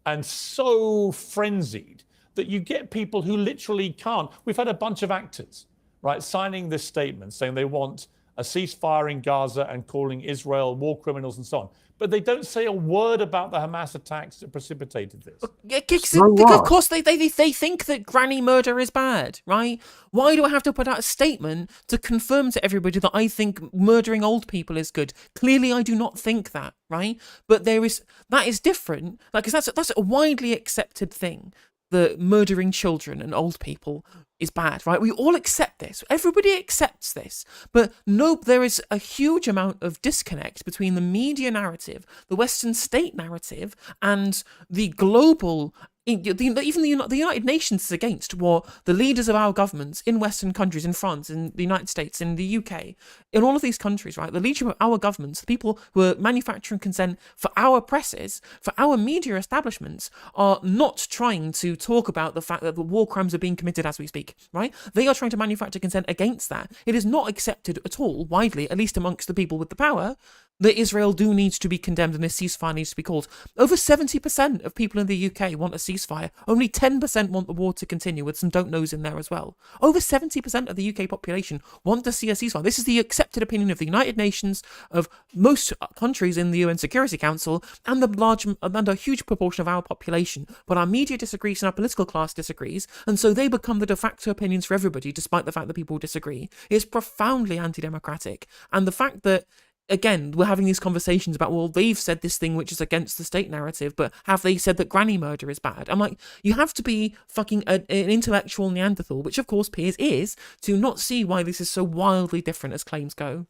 and so frenzied that you get people who literally can't. We've had a bunch of actors, right, signing this statement saying they want a ceasefire in Gaza and calling Israel war criminals and so on. But they don't say a word about the Hamas attacks that precipitated this. Of course, they think that granny murder is bad, right? Why do I have to put out a statement to confirm to everybody that I think murdering old people is good? Clearly, I do not think that, right? But that is different, like, because that's a widely accepted thing, that murdering children and old people is bad, right? We all accept this. Everybody accepts this. But no, there is a huge amount of disconnect between the media narrative, the Western state narrative, and the global. Even the United Nations is against what the leaders of our governments in Western countries, in France, in the United States, in the UK, in all of these countries, right? The leadership of our governments, the people who are manufacturing consent for our presses, for our media establishments, are not trying to talk about the fact that the war crimes are being committed as we speak, right? They are trying to manufacture consent against that. It is not accepted at all, widely, at least amongst the people with the power, that Israel needs to be condemned and this ceasefire needs to be called. Over 70% of people in the UK want a ceasefire. Only 10% want the war to continue, with some don't-knows in there as well. Over 70% of the UK population want to see a ceasefire. This is the accepted opinion of the United Nations, of most countries in the UN Security Council, and a huge proportion of our population. But our media disagrees and our political class disagrees, and so they become the de facto opinions for everybody, despite the fact that people disagree. It's profoundly anti-democratic. And the fact that, again, we're having these conversations about, well, they've said this thing which is against the state narrative, but have they said that granny murder is bad? I'm like, you have to be fucking an intellectual Neanderthal, which of course Piers is, to not see why this is so wildly different as claims go.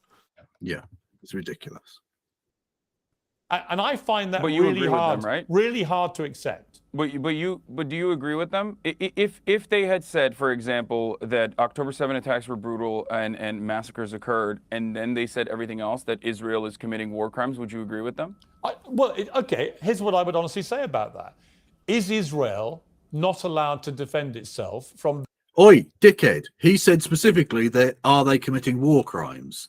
Yeah, it's ridiculous. And I find that really hard, right? Really hard to accept. But do you agree with them? If they had said, for example, that October 7 attacks were brutal and massacres occurred, and then they said everything else, that Israel is committing war crimes, would you agree with them? Okay, here's what I would honestly say about that. Is Israel not allowed to defend itself from... Oi, dickhead. He said specifically that, are they committing war crimes?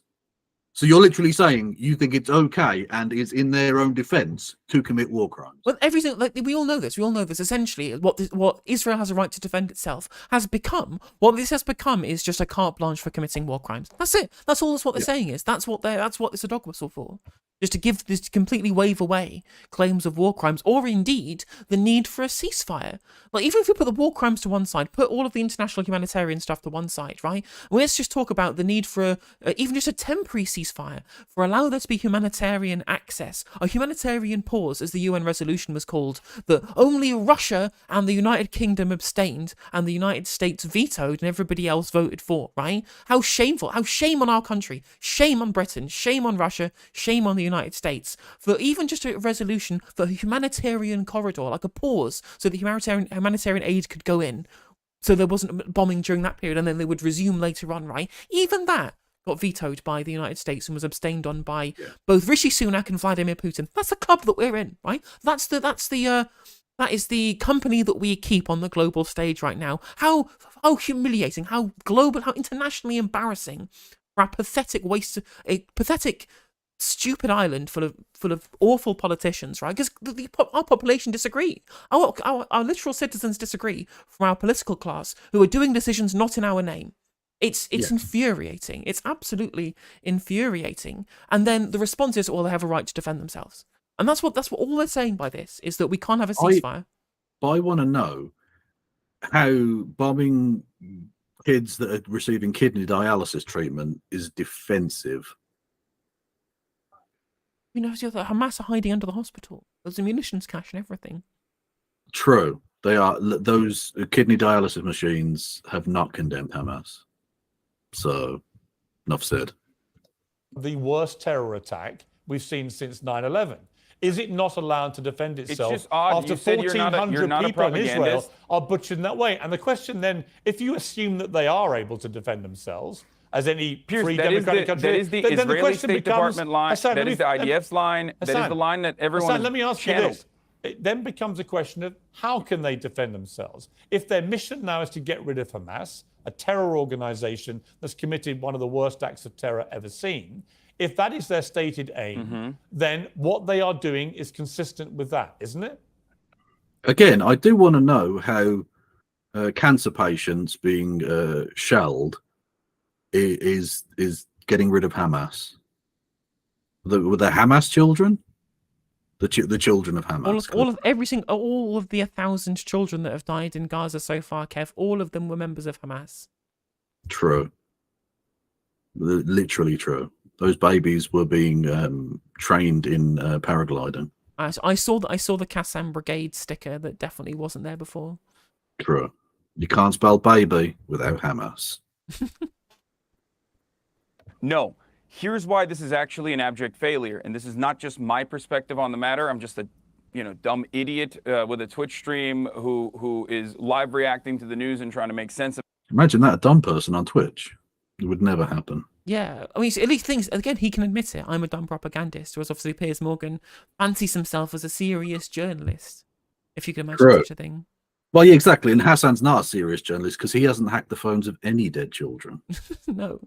So you're literally saying you think it's okay and is in their own defense to commit war crimes? Well, everything, like, we all know this. We all know this. Essentially, what Israel has a right to defend itself has become, what this has become is just a carte blanche for committing war crimes. That's it. That's all. That's what they're saying is. That's what it's a dog whistle for. Just to give this, to completely wave away claims of war crimes, or indeed the need for a ceasefire. Like, even if we put the war crimes to one side, put all of the international humanitarian stuff to one side, right? Well, let's just talk about the need for even just a temporary ceasefire, for allow there to be humanitarian access, a humanitarian pause, as the UN resolution was called, that only Russia and the United Kingdom abstained, and the United States vetoed, and everybody else voted for, right? How shameful! How shame on our country, shame on Britain, shame on Russia, shame on the United States, for even just a resolution for a humanitarian corridor, like a pause, so the humanitarian aid could go in, so there wasn't bombing during that period, and then they would resume later on, right? Even that got vetoed by the United States and was abstained on by both Rishi Sunak and Vladimir Putin. That's the club that we're in, right? That is the company that we keep on the global stage right now. How humiliating, how global, how internationally embarrassing for our pathetic stupid island full of awful politicians, right? Because our population disagree. Our literal citizens disagree from our political class, who are doing decisions not in our name. It's infuriating. It's absolutely infuriating. And then the response is, well, they have a right to defend themselves. And that's what all they're saying by this, is that we can't have a ceasefire. I want to know how bombing kids that are receiving kidney dialysis treatment is defensive. You know, Hamas are hiding under the hospital. There's a munitions cache and everything. True. They are. Those kidney dialysis machines have not condemned Hamas. So, enough said. The worst terror attack we've seen since 9/11. Is it not allowed to defend itself just odd. after You said you're 1,400 not a people in Israel propagandist. are butchered in that way? And the question then, if you assume that they are able to defend themselves, as any Piers, free that is democratic the, country, that is the then the Israeli question State becomes, Department line. Hassan, That is the IDF's line. That is Hassan, the line that everyone Hassan, let me ask you channeled. this. It then becomes a question of how can they defend themselves? If their mission now is to get rid of Hamas, a terror organization that's committed one of the worst acts of terror ever seen, if that is their stated aim, then what they are doing is consistent with that, isn't it? Again, I do want to know how cancer patients being shelled is getting rid of Hamas. Were the Hamas children? The children of Hamas. All of the 1,000 children that have died in Gaza so far, Kev, all of them were members of Hamas. True. Literally true. Those babies were being trained in paragliding. I saw the Qassam Brigade sticker that definitely wasn't there before. True. You can't spell baby without Hamas. No. Here's why this is actually an abject failure, and this is not just my perspective on the matter. I'm just a dumb idiot with a Twitch stream who is live reacting to the news and trying to make sense of it. Imagine that, a dumb person on Twitch. It would never happen. Yeah, I mean, at least things, again, he can admit it. I'm a dumb propagandist, whereas obviously Piers Morgan fancies himself as a serious journalist, if you can imagine such a thing. Well, yeah, exactly. And Hassan's not a serious journalist because he hasn't hacked the phones of any dead children. No.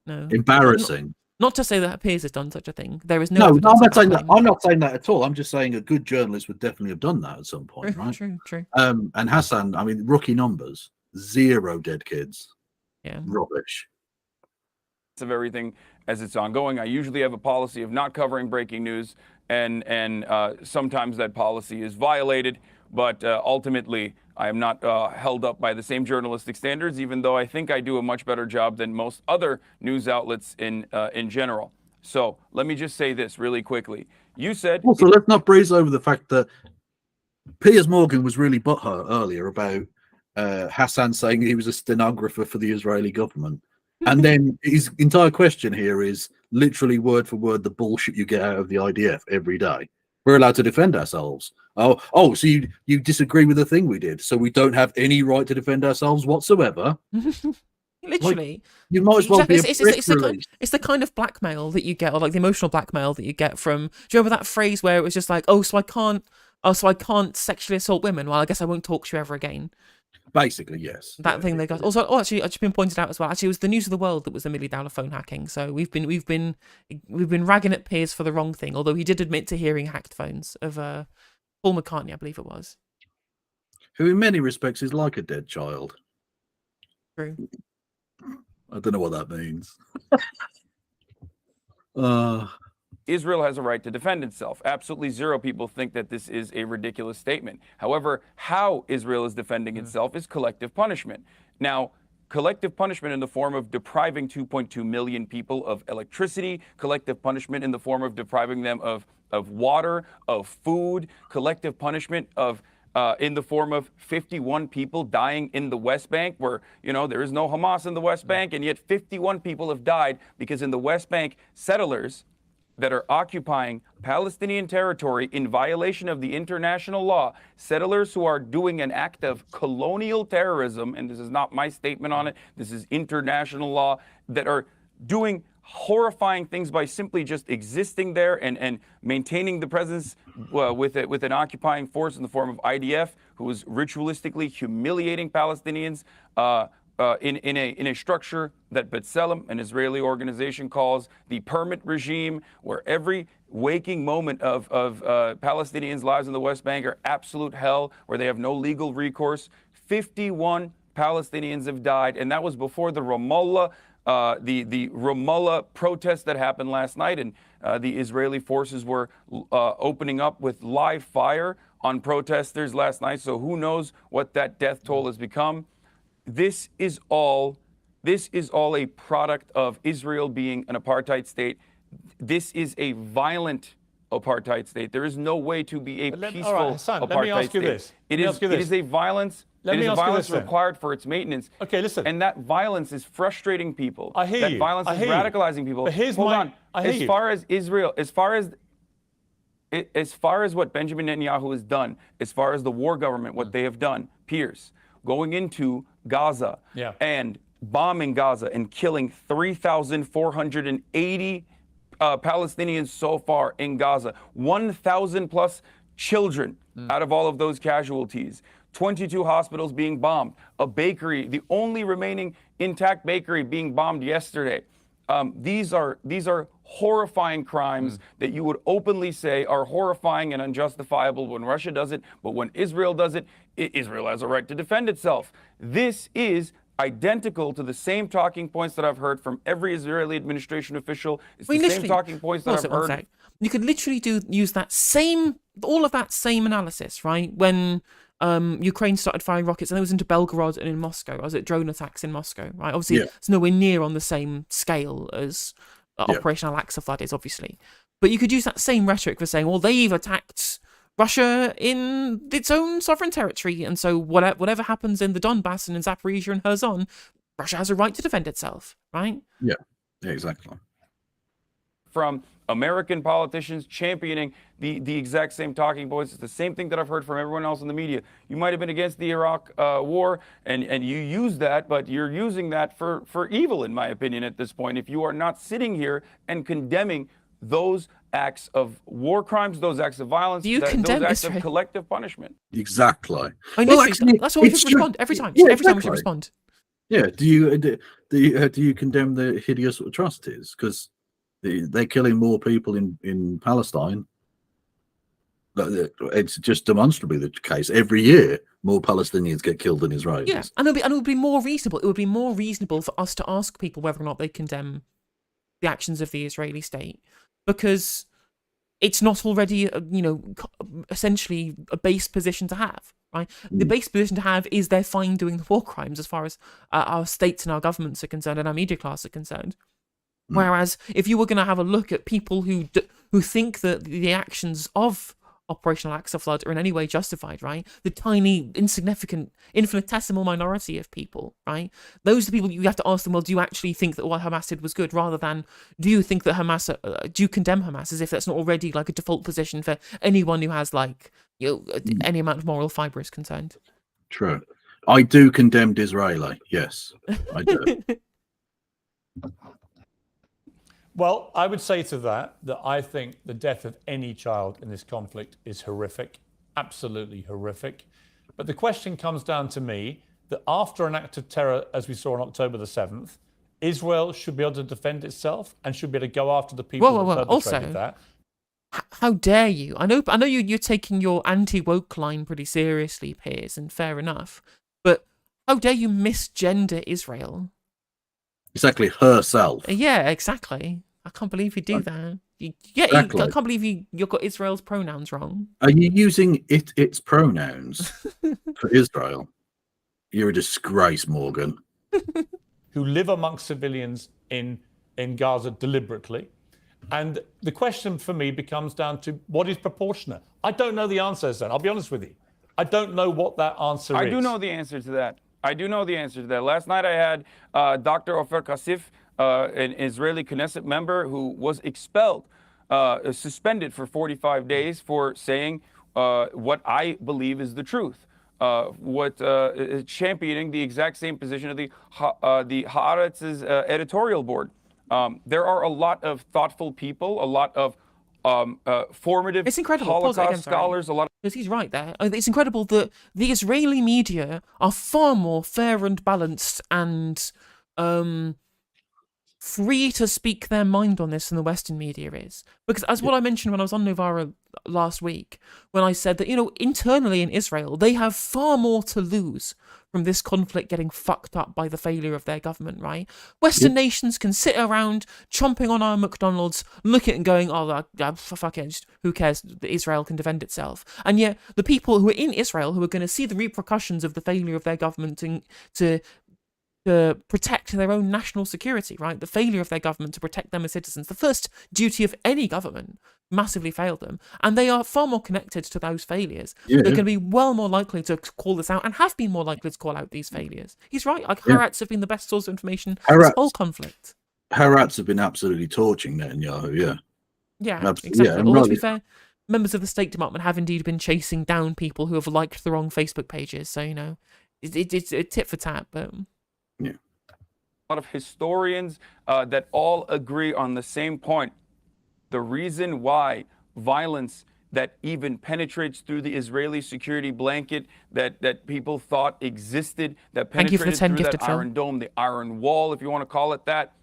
Embarrassing. Not to say that Piers has done such a thing. There is no. I'm not saying that. claim. I'm not saying that at all. I'm just saying a good journalist would definitely have done that at some point, right? True. And Hassan, I mean, rookie numbers, 0 dead kids. Yeah. Rubbish. Of everything as it's ongoing. I usually have a policy of not covering breaking news, and sometimes that policy is violated, but ultimately I am not held up by the same journalistic standards, even though I think I do a much better job than most other news outlets in general. So let me just say this really quickly. You said... Also, let's not breeze over the fact that Piers Morgan was really butthurt earlier about Hassan saying he was a stenographer for the Israeli government. And then his entire question here is literally word for word the bullshit you get out of the IDF every day. We're allowed to defend ourselves. Oh, so you disagree with the thing we did, so we don't have any right to defend ourselves whatsoever? Literally. Like, you might as well be it's the kind of blackmail that you get, or like the emotional blackmail that you get from, do you remember that phrase where it was just like, so I can't sexually assault women? Well, I guess I won't talk to you ever again. Basically, yes. That thing they got. Also, actually, it's been pointed out as well. Actually, it was the News of the World that was the $1 million phone hacking. So we've been ragging at Piers for the wrong thing. Although he did admit to hearing hacked phones of Paul McCartney, I believe it was. Who, in many respects, is like a dead child. True. I don't know what that means. Israel has a right to defend itself. Absolutely zero people think that this is a ridiculous statement. However, how Israel is defending itself is collective punishment. Now, collective punishment in the form of depriving 2.2 million people of electricity, collective punishment in the form of depriving them of water, of food, collective punishment of in the form of 51 people dying in the West Bank, where, there is no Hamas in the West Bank, and yet 51 people have died because in the West Bank, settlers that are occupying Palestinian territory in violation of the international law, settlers who are doing an act of colonial terrorism, and this is not my statement on it, this is international law, that are doing horrifying things by simply just existing there and maintaining the presence with an occupying force in the form of IDF, who is ritualistically humiliating Palestinians in a structure that B'Tselem, an Israeli organization, calls the permit regime, where every waking moment of Palestinians' lives in the West Bank are absolute hell, where they have no legal recourse. 51 Palestinians have died, and that was before the Ramallah protest that happened last night, and the Israeli forces were opening up with live fire on protesters last night. So who knows what that death toll has become. This is all a product of Israel being an apartheid state. This is a violent apartheid state. There is no way to be a peaceful Hassan, apartheid let me ask you state. this. It is a violence. Let It me is a ask you violence this then. required for its maintenance. Okay, listen. And that violence is frustrating people. I hear that you. violence I is hear you. radicalizing people. But here's Hold my- on. I hear As you. far as Israel, as far as what Benjamin Netanyahu has done, as far as the war government, what they have done, Piers, going into Gaza and bombing Gaza and killing 3,480 Palestinians so far in Gaza, 1,000 plus children out of all of those casualties, 22 hospitals being bombed, a bakery, the only remaining intact bakery being bombed yesterday. These are horrifying crimes that you would openly say are horrifying and unjustifiable when Russia does it, but when Israel does it, Israel has a right to defend itself. This is identical to the same talking points that I've heard from every Israeli administration official. It's the same talking points that I've heard. You could literally use all of that same analysis, right? When Ukraine started firing rockets, and it was into Belgorod and in Moscow. I was at drone attacks in Moscow, right? Obviously, it's nowhere near on the same scale as Operation Al-Aqsa flood is, obviously. But you could use that same rhetoric for saying, well, they've attacked Russia in its own sovereign territory, and so whatever happens in the Donbass and in Zaporizhia and Kherson, Russia has a right to defend itself, right? Yeah, exactly. From American politicians championing the exact same talking points. It's the same thing that I've heard from everyone else in the media. You might have been against the Iraq war, and you use that, but you're using that for evil, in my opinion, at this point, if you are not sitting here and condemning those acts of war crimes, those acts of violence, those acts of collective punishment. Exactly. I mean, actually, that's why we should respond every time. Every time we should respond. Yeah. Do you condemn the hideous atrocities? Because they're killing more people in Palestine. It's just demonstrably the case. Every year, more Palestinians get killed than Israelis. Yeah, and it would be more reasonable. It would be more reasonable for us to ask people whether or not they condemn the actions of the Israeli state, because it's not already, essentially a base position to have, right? The base position to have is they're fine doing the war crimes as far as our states and our governments are concerned and our media class are concerned. Whereas if you were going to have a look at people who think that the actions of Operation Al-Aqsa flood are in any way justified, right? The tiny, insignificant, infinitesimal minority of people, right? Those are the people you have to ask them, well, do you actually think that what Hamas did was good, rather than do you think that do you condemn Hamas, as if that's not already like a default position for anyone who has any amount of moral fibre is concerned? True. I do condemn Disraeli. Yes, I do. Well, I would say to that I think the death of any child in this conflict is horrific, absolutely horrific. But the question comes down to me, that after an act of terror, as we saw on October the 7th, Israel should be able to defend itself and should be able to go after the people Well, that perpetrated also, that. How dare you? I know you're taking your anti-woke line pretty seriously, Piers, and fair enough. But how dare you misgender Israel? Exactly, herself. Yeah, exactly. I can't believe you do that. Exactly. I can't believe you got Israel's pronouns wrong. Are you using its pronouns for Israel? You're a disgrace, Morgan. Who live amongst civilians in Gaza deliberately. And the question for me becomes down to what is proportionate? I don't know the answer, then. I'll be honest with you. I don't know what that answer is. I do know the answer to that. Last night I had Dr. Ofer Kassif, an Israeli Knesset member who was expelled, suspended for 45 days for saying what I believe is the truth. Championing the exact same position of the Haaretz's editorial board. There are a lot of thoughtful people, a lot of formative It's incredible. Holocaust scholars, a lot of... Because he's right there. It's incredible that the Israeli media are far more fair and balanced and free to speak their mind on this than the Western media is. Because as what I mentioned when I was on Novara last week, when I said that, internally in Israel, they have far more to lose from this conflict getting fucked up by the failure of their government, right? Western nations can sit around chomping on our McDonald's, look at it and going, fuck it, just, who cares? Israel can defend itself. And yet the people who are in Israel, who are going to see the repercussions of the failure of their government to protect their own national security, right? The failure of their government to protect them as citizens, the first duty of any government, massively failed them. And they are far more connected to those failures. Yeah. They're going to be well more likely to call this out and have been more likely to call out these failures. He's right. Haaretz have been the best source of information in this whole conflict. Haaretz have been absolutely torching Netanyahu, yeah. Yeah, Absolutely. exactly. Although, to be fair, members of the State Department have indeed been chasing down people who have liked the wrong Facebook pages. So, it's a tit for tat, but... Yeah. A lot of historians that all agree on the same point. The reason why violence that even penetrates through the Israeli security blanket that people thought existed, that penetrated through that Iron Dome, the Iron Wall, if you want to call it that,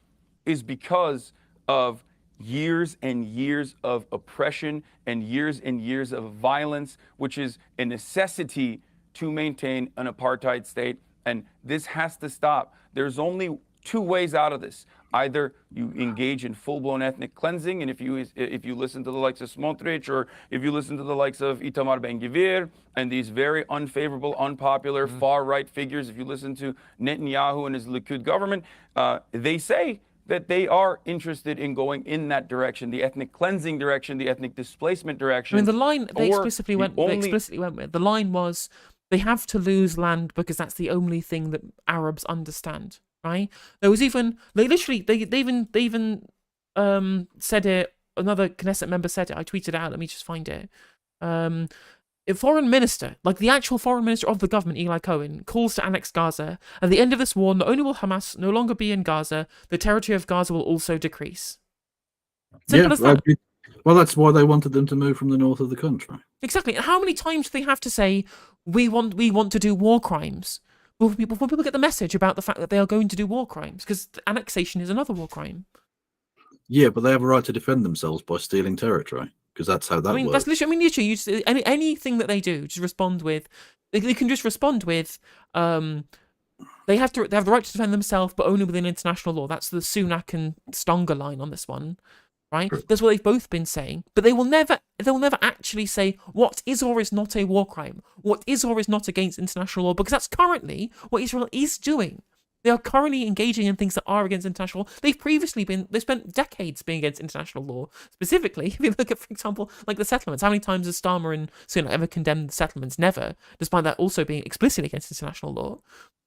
is because of years and years of oppression and years of violence, which is a necessity to maintain an apartheid state. And this has to stop. There's only two ways out of this. Either you engage in full-blown ethnic cleansing, and if you listen to the likes of Smotrich, or if you listen to the likes of Itamar Ben-Gvir, and these very unfavorable, unpopular, far-right figures, if you listen to Netanyahu and his Likud government, they say that they are interested in going in that direction, the ethnic cleansing direction, the ethnic displacement direction. I mean, the line they explicitly went with, the line was, they have to lose land because that's the only thing that Arabs understand, right? There was even, they even said it, another Knesset member said it, I tweeted it out, let me just find it. A foreign minister, like the actual foreign minister of the government, Eli Cohen, calls to annex Gaza. At the end of this war, not only will Hamas no longer be in Gaza, the territory of Gaza will also decrease. Simple as that. Well, that's why they wanted them to move from the north of the country. Exactly. And how many times do they have to say, we want to do war crimes? Before people get the message about the fact that they are going to do war crimes, because annexation is another war crime. Yeah, but they have a right to defend themselves by stealing territory, because that's how that works. That's literally, literally, you just, anything that they do, just respond with, they can just respond with, they have the right to defend themselves, but only within international law. That's the Sunak and Stonger line on this one. Right? That's what they've both been saying. But they will never actually say what is or is not a war crime, what is or is not against international law, because that's currently what Israel is doing. They are currently engaging in things that are against international law. They've spent decades being against international law. Specifically, if you look at, for example, like the settlements, how many times has Starmer and Sunak ever condemned the settlements? Never, despite that also being explicitly against international law.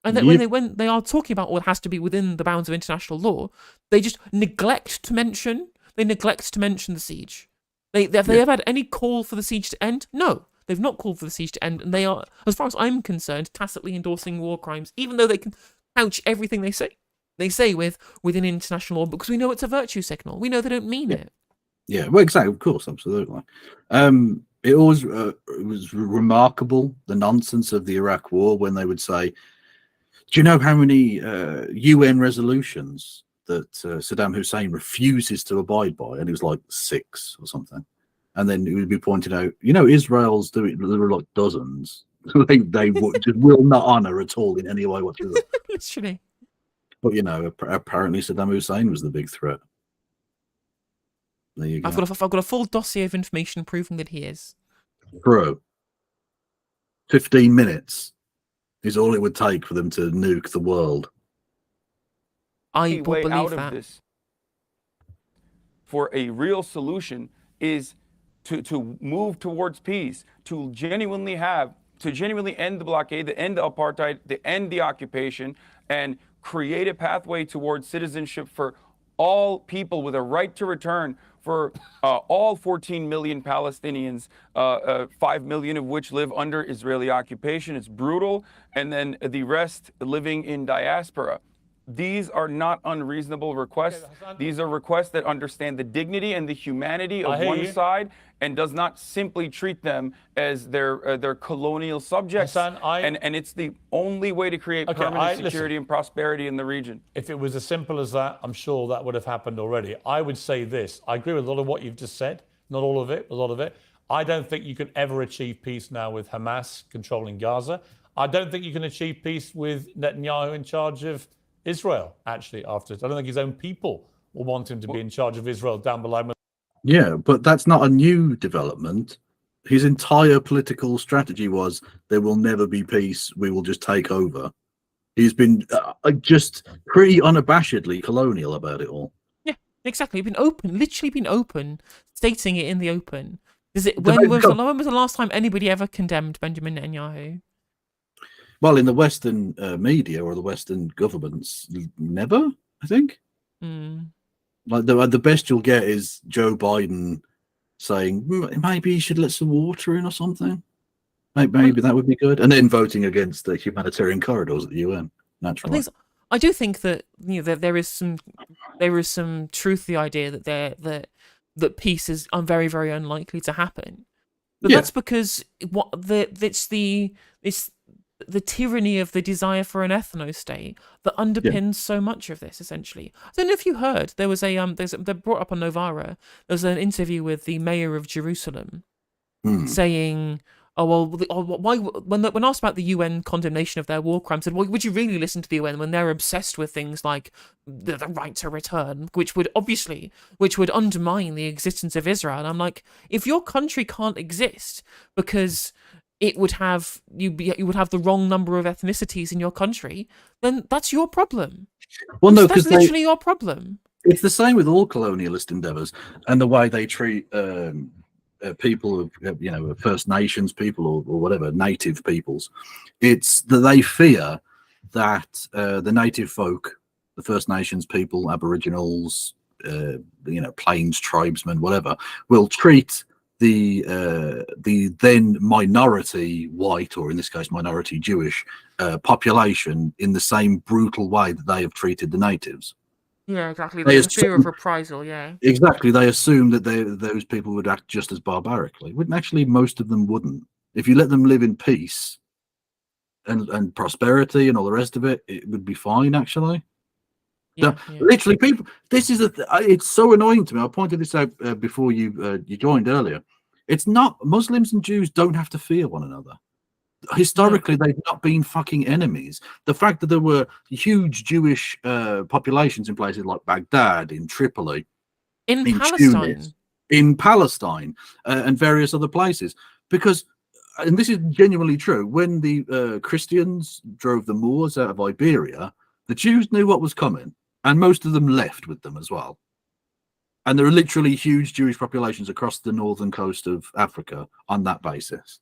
And then when they are talking about what has to be within the bounds of international law, they just neglect to mention the siege. Have they ever had any call for the siege to end? No, they've not called for the siege to end, and they are, as far as I'm concerned, tacitly endorsing war crimes, even though they can couch everything they say within international law, because we know it's a virtue signal. We know they don't mean it. Yeah, well, exactly, of course, absolutely. It was remarkable, the nonsense of the Iraq War, when they would say, Do you know how many UN resolutions that Saddam Hussein refuses to abide by? And it was like 6 or something. And then it would be pointed out, Israel's doing, there are like dozens. they just will not honor at all in any way whatsoever. Literally. But apparently Saddam Hussein was the big threat. There you go. I've got a full dossier of information proving that he is. Bro, 15 minutes is all it would take for them to nuke the world. I will way believe out that. of this for a real solution is to move towards peace, to genuinely end the blockade, to end the apartheid, to end the occupation, and create a pathway towards citizenship for all people with a right to return, for all 14 million Palestinians, 5 million of which live under Israeli occupation. It's brutal. And then the rest living in diaspora. These are not unreasonable requests. These are requests that understand the dignity and the humanity of one side and does not simply treat them as their colonial subjects. Hassan, and it's the only way to create permanent security and prosperity in the region. If it was as simple as that, I'm sure that would have happened already. I would say this. I agree with a lot of what you've just said. Not all of it, a lot of it. I don't think you can ever achieve peace now with Hamas controlling Gaza. I don't think you can achieve peace with Netanyahu in charge of Israel, actually, after it. I don't think his own people will want him to be in charge of Israel down below. Yeah, but that's not a new development. His entire political strategy was there will never be peace. We will just take over. He's been just pretty unabashedly colonial about it all. Yeah, exactly. Been open, literally been open, stating it in the open. When was the last time anybody ever condemned Benjamin Netanyahu? Well, in the Western media or the Western governments, never, I think. Like the best you'll get is Joe Biden saying maybe you should let some water in or something. Maybe that would be good, and then voting against the humanitarian corridors at the UN. Naturally, I do think that there is some truth to the idea that peace is very, very unlikely to happen. But that's because it's the tyranny of the desire for an ethno-state that underpins so much of this, essentially. I don't know if you heard, there was they brought up on Novara, there was an interview with the mayor of Jerusalem saying, why, when asked about the UN condemnation of their war crimes, said, well, would you really listen to the UN when they're obsessed with things like the right to return, which would undermine the existence of Israel? And I'm like, if your country can't exist because it would have you would have the wrong number of ethnicities in your country, then that's your problem. Well, no, that's literally your problem. It's the same with all colonialist endeavors and the way they treat people of First Nations people or whatever, native peoples. It's that they fear that the native folk, the First Nations people, Aboriginals, Plains tribesmen, whatever, will treat the then minority white, or in this case minority Jewish population in the same brutal way that they have treated the natives. Yeah, exactly. There's a fear of reprisal, yeah. Exactly. They assume that those people would act just as barbarically. When actually most of them wouldn't. If you let them live in peace and prosperity and all the rest of it, it would be fine, actually. Literally, people. This is it's so annoying to me. I pointed this out before you joined earlier. It's not Muslims and Jews don't have to fear one another. Historically, they've not been fucking enemies. The fact that there were huge Jewish populations in places like Baghdad, in Tripoli, in Palestine, Tunis, in Palestine, and various other places, because. And this is genuinely true. When the Christians drove the Moors out of Iberia, the Jews knew what was coming, and most of them left with them as well. And there are literally huge Jewish populations across the northern coast of Africa on that basis.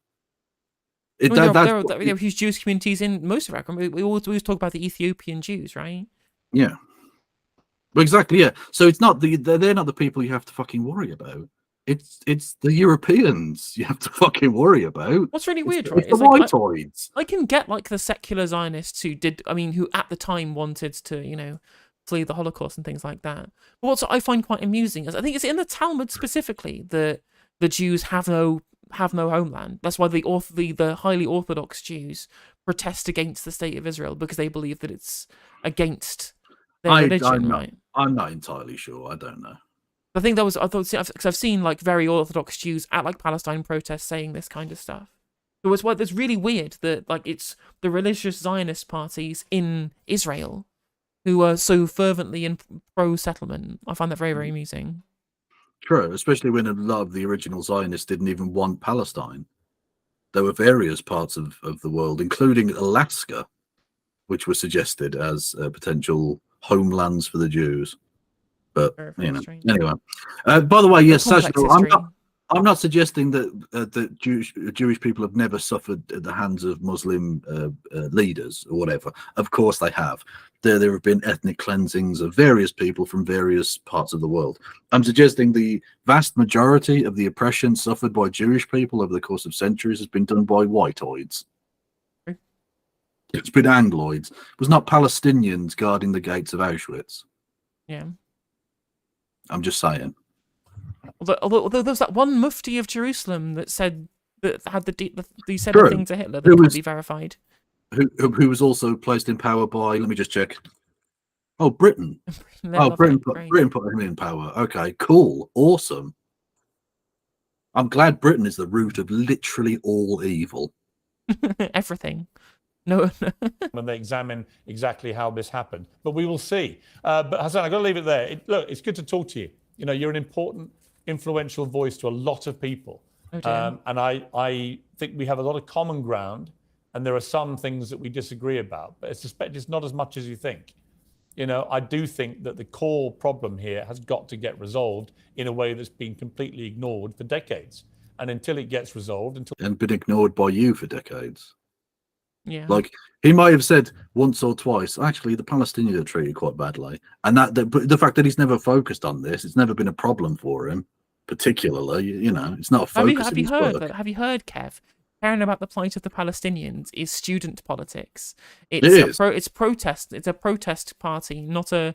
There are huge Jewish communities in most of Africa. We always talk about the Ethiopian Jews, right? Yeah. Exactly, yeah. So it's not they're not the people you have to fucking worry about. It's the Europeans you have to fucking worry about. What's really weird, right? It's the whitoids. I can get like the secular Zionists who at the time wanted to, flee the Holocaust and things like that. But what I find quite amusing is I think it's in the Talmud specifically that the Jews have no have no homeland. That's why the highly Orthodox Jews protest against the state of Israel, because they believe that it's against their religion, right? I'm not entirely sure. I don't know. I think because I've seen like very Orthodox Jews at like Palestine protests saying this kind of stuff. So it's why it's really weird that like it's the religious Zionist parties in Israel who are so fervently in pro-settlement. I find that very, very amusing. True, especially when a lot of the original Zionists didn't even want Palestine. There were various parts of the world, including Alaska, which were suggested as potential homelands for the Jews. But Very, very strange. anyway. By the way, yes, Complex Sasha, history. I'm not suggesting that Jewish people have never suffered at the hands of Muslim leaders or whatever. Of course they have. There have been ethnic cleansings of various people from various parts of the world. I'm suggesting the vast majority of the oppression suffered by Jewish people over the course of centuries has been done by whiteoids. It's been Angloids. It was not Palestinians guarding the gates of Auschwitz. Yeah. I'm just saying. Although there was that one Mufti of Jerusalem that said that had he said True. the thing to Hitler that Who can't was- be verified. Who was also placed in power by, let me just check. Oh, Britain. Britain put him in power. Okay, cool. Awesome. I'm glad Britain is the root of literally all evil. Everything. No. When they examine exactly how this happened. But we will see. But Hassan, I've got to leave it there. Look, it's good to talk to you. You know, you're an important, influential voice to a lot of people. Oh, dear. And I think we have a lot of common ground, and there are some things that we disagree about. But I suspect it's not as much as you think. You know, I do think that the core problem here has got to get resolved in a way that's been completely ignored for decades. And until it gets resolved, And been ignored by you for decades. Yeah. Like, he might have said once or twice, actually, the Palestinians are treated quite badly. And but the fact that he's never focused on this, it's never been a problem for him, particularly, you know, it's not a focus Have of you his heard work. that? Have you heard, Kev? Caring about the plight of the Palestinians is student politics. It is. It's protest. It's a protest party, not a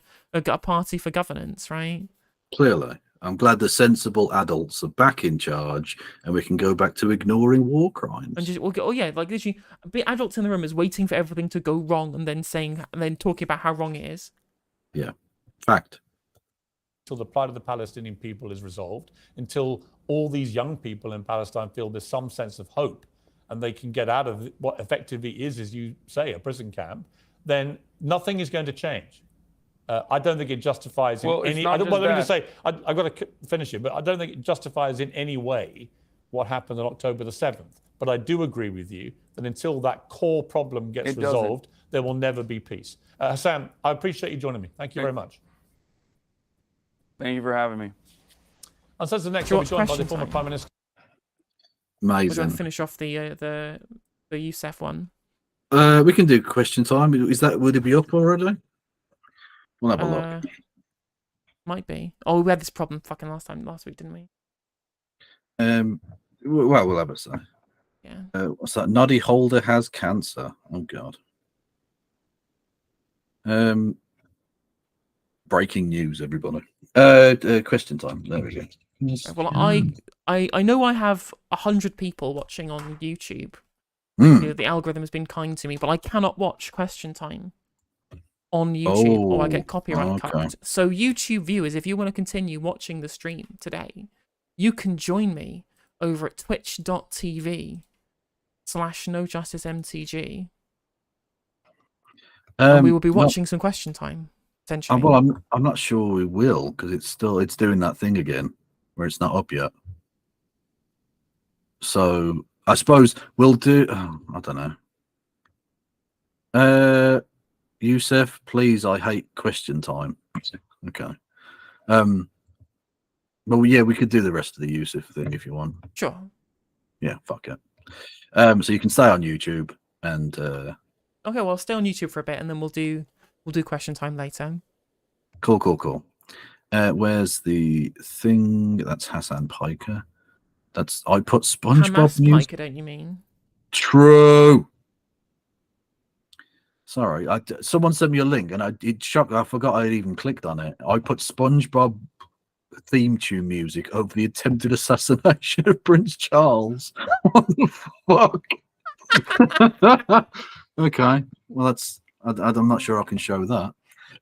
party for governance, right? Clearly. I'm glad the sensible adults are back in charge and we can go back to ignoring war crimes. And just like literally, be adults in the room is waiting for everything to go wrong and then talking about how wrong it is. Yeah. Fact. until the plight of the Palestinian people is resolved, until all these young people in Palestine feel there's some sense of hope and they can get out of what effectively is, as you say, a prison camp, then nothing is going to change. I don't think it justifies in any. Let me just say, I've got to finish it, but I don't think it justifies in any way what happened on October the 7th. But I do agree with you that until that core problem gets resolved, there will never be peace. Sam, I appreciate you joining me. Thank you very much. Thank you for having me. And so the next one, we're joined by the former Prime Minister. Amazing. We're going to finish off the Youssef one. We can do question time. Would it be up already? We'll have a look. Might be. Oh, we had this problem fucking last week, didn't we? Well, we'll have a say. Yeah. What's that? Noddy Holder has cancer. Oh God. Breaking news, everybody. Question time. There we go. Well, I know I have 100 people watching on YouTube. Mm. You know, the algorithm has been kind to me, but I cannot watch question time on YouTube or I get copyright cut. So YouTube viewers, if you want to continue watching the stream today, you can join me over at twitch.tv/NoJusticeMTG. And we will be watching some question time, essentially. Well, I'm not sure we will, because it's doing that thing again where it's not up yet. So I suppose we'll do. I don't know. Youssef, please. I hate question time. Okay. Well, yeah, we could do the rest of the Youssef thing if you want. Sure. Yeah, fuck it. So you can stay on YouTube and. Okay, well, stay on YouTube for a bit, and then we'll do question time later. Cool. Where's the thing? That's Hassan Piker. I put SpongeBob Hamas news. Piker, don't you mean? True. Sorry, someone sent me a link and it shocked. I forgot I had even clicked on it. I put SpongeBob theme tune music of the attempted assassination of Prince Charles. What the fuck? Okay, well that's I'm not sure I can show that.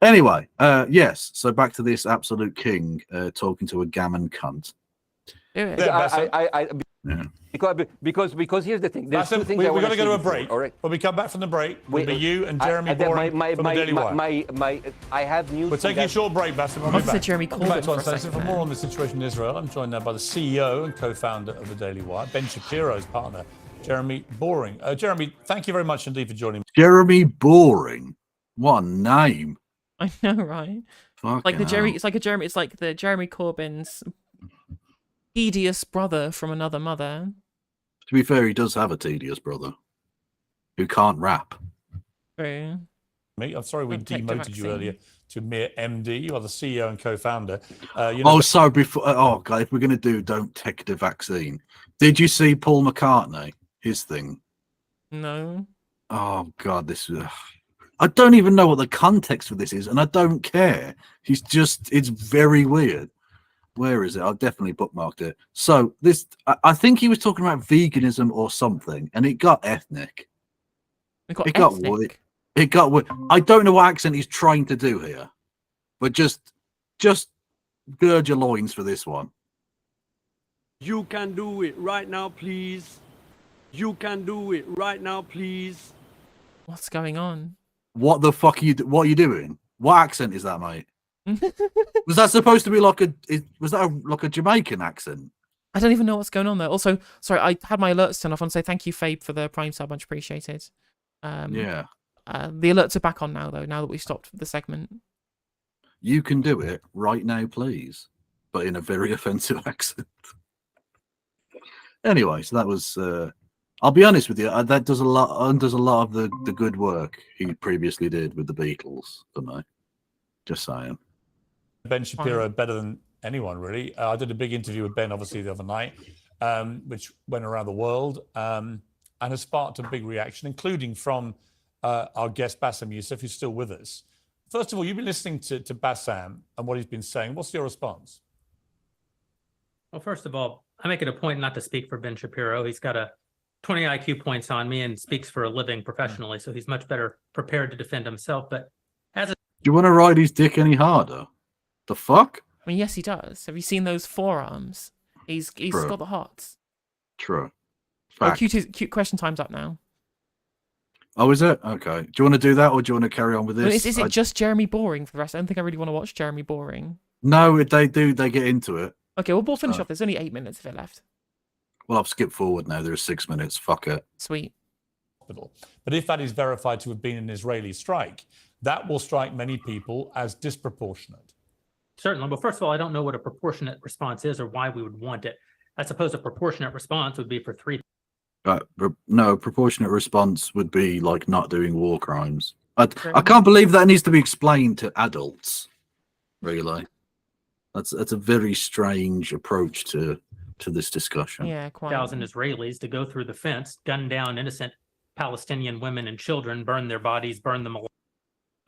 Anyway, yes. So back to this absolute king talking to a gammon cunt. Because here's the thing. There's two things we've I want got to go to a before, break. all right? When we come back from the break, it'll be you and Jeremy Boring from the Daily Wire. I have news. We're taking a short break, Bassem. We'll be I've said back. Jeremy Welcome back Corbyn to our for a session. second For there. more on the situation in Israel, I'm joined now by the CEO and co-founder of the Daily Wire, Ben Shapiro's partner, Jeremy Boring. Jeremy, thank you very much indeed for joining me. Jeremy Boring. What a name. I know, right? Fucking It's like the Jeremy Corbyn's tedious brother from another mother. To be fair, he does have a tedious brother who can't rap. True. I'm sorry we Don't take the demoted you vaccine. earlier to mere MD. You are the CEO and co-founder. So before, God, if we're going to do don't take the vaccine, did you see Paul McCartney, his thing? No. Oh God, I don't even know what the context for this is, and I don't care. It's very weird. Where is it? I've definitely bookmarked it. So I think he was talking about veganism or something, and it got ethnic. It got weird. It got weird. I don't know what accent he's trying to do here, but just gird your loins for this one. You can do it right now, please. You can do it right now, please. What's going on? What the fuck what are you doing? What accent is that, mate? Was that supposed to be like a Jamaican accent? I don't even know what's going on there. Also, sorry, I had my alerts turned off. I want to say thank you, Fabe, for the Prime sub. Much appreciated. Yeah. The alerts are back on now, though, now that we've stopped the segment. You can do it right now, please, but in a very offensive accent. Anyway, so that was. I'll be honest with you. That does a lot. Undoes a lot of the good work he previously did with the Beatles for me. Just saying. Ben Shapiro better than anyone, really. I did a big interview with Ben, obviously, the other night, which went around the world and has sparked a big reaction, including from our guest, Bassem Youssef, who's still with us. First of all, you've been listening to Bassem and what he's been saying. What's your response? Well, first of all, I make it a point not to speak for Ben Shapiro. He's got a 20 IQ points on me and speaks for a living professionally, so he's much better prepared to defend himself. But as a Do you want to ride his dick any harder? The fuck? I mean, yes, he does. Have you seen those forearms? He's True. got the hots. True. Oh, Fact. cute question time's up now. Oh, is it? Okay. Do you want to do that, or do you want to carry on with Well, this? is it just Jeremy Boring for the rest? I don't think I really want to watch Jeremy Boring. No, they do. They get into it. Okay, we'll finish Oh. off. There's only 8 minutes of it left. Well, I've skipped forward now. There's 6 minutes. Fuck it. Sweet. But if that is verified to have been an Israeli strike, that will strike many people as disproportionate. certainly, well, first of all, I don't know what a proportionate response is or why we would want it. I suppose a proportionate response would be for three. No, proportionate response would be like not doing war crimes. I can't believe that needs to be explained to adults. Really, that's a very strange approach to this discussion. Yeah, quite. 1,000 Israelis to go through the fence, gun down innocent Palestinian women and children, burn their bodies, burn them alive.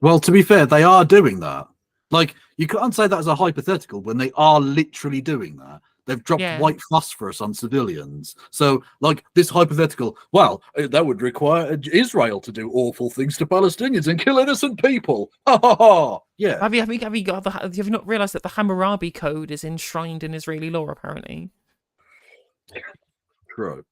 Well, to be fair, they are doing that. Like, you can't say that as a hypothetical when they are literally doing that. They've dropped white phosphorus on civilians. So, like, this hypothetical, well, that would require Israel to do awful things to Palestinians and kill innocent people. Ha ha ha. Yeah. Have you not realised that the Hammurabi Code is enshrined in Israeli law? Apparently. True.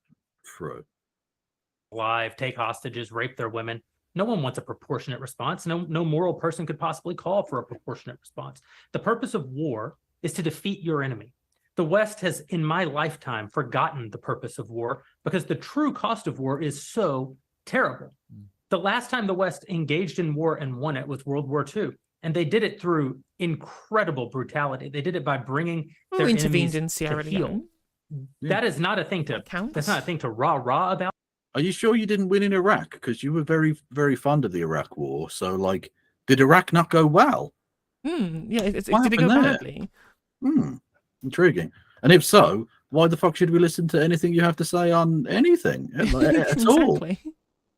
Alive, take hostages, rape their women. No one wants a proportionate response. No moral person could possibly call for a proportionate response. The purpose of war is to defeat your enemy. The West has, in my lifetime, forgotten the purpose of war because the true cost of war is so terrible. The last time the West engaged in war and won it was World War II, and they did it through incredible brutality. They did it by bringing their intervened enemies in Sierra to heel. Leone. That is not a thing to. That's not a thing to rah about. Are you sure you didn't win in Iraq? Because you were very, very fond of the Iraq war. So, like, did Iraq not go well? Yeah, did it What go happened there? badly? Intriguing. And if so, why the fuck should we listen to anything you have to say on anything at all? Exactly.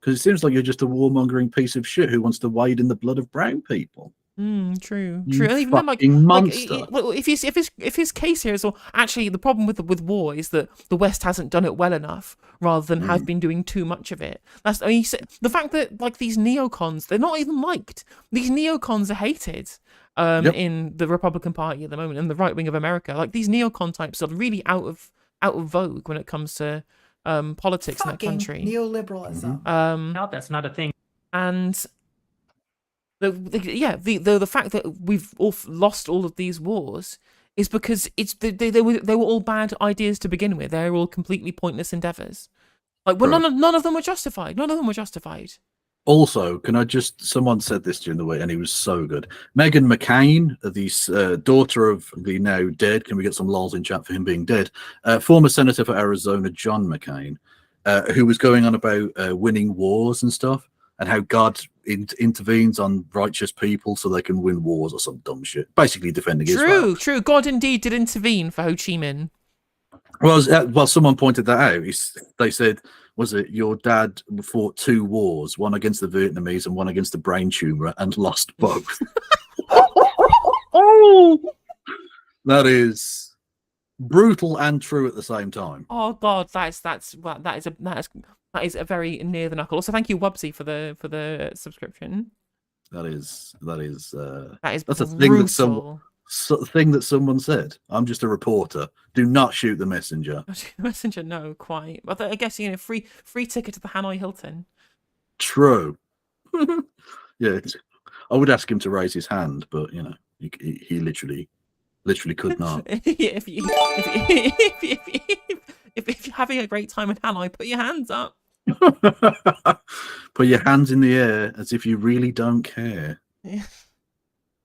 Because it seems like you're just a warmongering piece of shit who wants to wade in the blood of brown people. True. You And even then, fucking monster. well, if his case here is, well, actually, the problem with war is that the West hasn't done it well enough, rather than have been doing too much of it. That's, I mean, the fact that like these neocons, they're not even liked. These neocons are hated. In the Republican Party at the moment, and the right wing of America, like these neocon types are really out of vogue when it comes to politics in that country. Neoliberalism. No, that's not a thing. And the fact that we've all lost all of these wars is because they were all bad ideas to begin with. They're all completely pointless endeavors. Like, well, none of them were justified. None of them were justified. Also, someone said this during the week, and he was so good. Meghan McCain, the daughter of the now dead, can we get some lols in chat for him being dead? Former Senator for Arizona, John McCain, who was going on about winning wars and stuff, and how God intervenes on righteous people so they can win wars or some dumb shit. Basically defending Israel. True. God indeed did intervene for Ho Chi Minh. Well, someone pointed that out. They said, was it your dad fought 2 wars, one against the Vietnamese and one against the brain tumor, and lost both? That is brutal and true at the same time. Oh God, that is a very near the knuckle. Also, thank you, Wubsy, for the subscription. That's brutal. a thing that someone said. I'm just a reporter. Do not shoot the messenger. Messenger, no, quite. But I guess, you know, free ticket to the Hanoi Hilton. True. Yeah, I would ask him to raise his hand, but you know, he literally could not. if you're having a great time in Hanoi, put your hands up. Put your hands in the air as if you really don't care.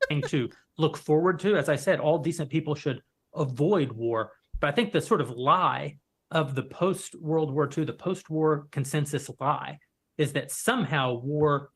Thing to look forward to. As I said, all decent people should avoid war. But I think the sort of lie of the post-World War II, the post-war consensus lie, is that somehow war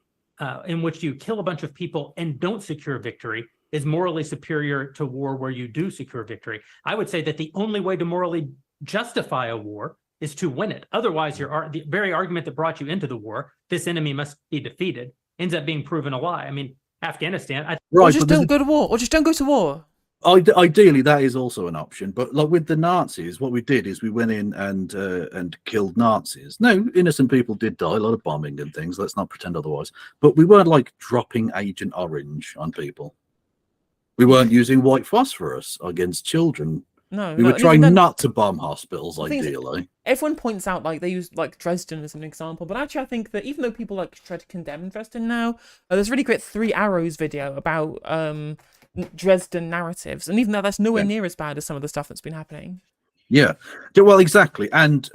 in which you kill a bunch of people and don't secure victory is morally superior to war where you do secure victory. I would say that the only way to morally justify a war is to win it. Otherwise, the very argument that brought you into the war, this enemy must be defeated, ends up being proven a lie. I mean, Afghanistan. Or just don't go to war. Or just don't go to war. Ideally, that is also an option. But like with the Nazis, what we did is we went in and killed Nazis. No, innocent people did die, a lot of bombing and things. Let's not pretend otherwise. But we weren't like dropping Agent Orange on people. We weren't using white phosphorus against children. No, we were trying not to bomb hospitals, ideally. Everyone points out, like, they use, like, Dresden as an example, but actually I think that even though people, like, try to condemn Dresden now, there's a really great 3 Arrows video about Dresden narratives, and even though that's nowhere near as bad as some of the stuff that's been happening. Yeah, well, exactly. And,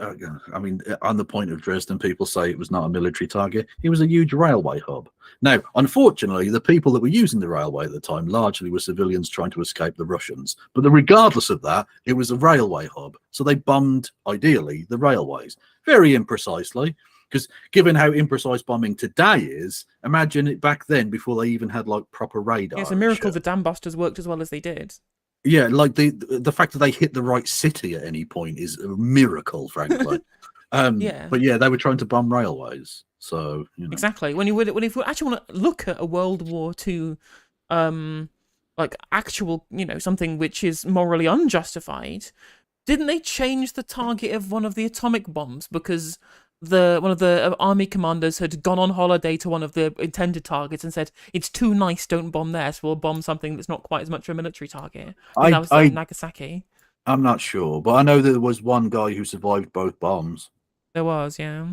I mean, on the point of Dresden, people say it was not a military target. It was a huge railway hub. Now, unfortunately, the people that were using the railway at the time largely were civilians trying to escape the Russians. But regardless of that, it was a railway hub. So they bombed, ideally, the railways. Very imprecisely. Because given how imprecise bombing today is, imagine it back then before they even had, like, proper radar. Yeah, it's a miracle the dam busters worked as well as they did. Yeah, like the fact that they hit the right city at any point is a miracle, frankly. Yeah. But yeah, they were trying to bomb railways. So, you know. Exactly. If we actually want to look at a World War II, like actual, you know, something which is morally unjustified, didn't they change the target of one of the atomic bombs because one of the army commanders had gone on holiday to one of the intended targets and said, it's too nice, don't bomb there, so we'll bomb something that's not quite as much of a military target. That was Nagasaki. I'm not sure, but I know there was one guy who survived both bombs. There was, yeah.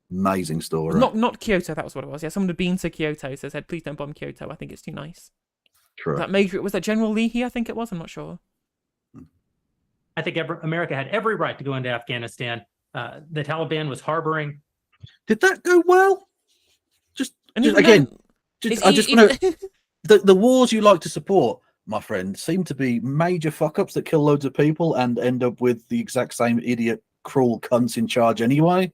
Amazing story. Not Kyoto, that was what it was. Yeah, someone had been to Kyoto, so said, please don't bomb Kyoto, I think it's too nice. True. Was that General Leahy, I think it was? I'm not sure. I think America had every right to go into Afghanistan. The Taliban was harboring. Did that go well? I just want to. The wars you like to support, my friend, seem to be major fuck-ups that kill loads of people and end up with the exact same idiot, cruel cunts in charge anyway.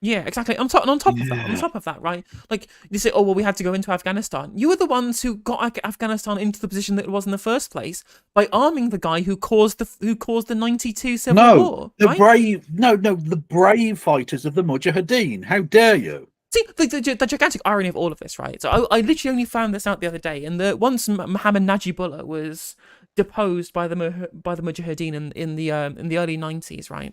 Yeah, exactly. On top of that, right? Like, you say, oh, well, we had to go into Afghanistan. You were the ones who got Afghanistan into the position that it was in the first place by arming the guy who caused the 92 civil war. The brave fighters of the Mujahideen. How dare you? See, the gigantic irony of all of this, right? So I literally only found this out the other day, and once Mohammed Najibullah was deposed by the Mujahideen in the early 90s, right?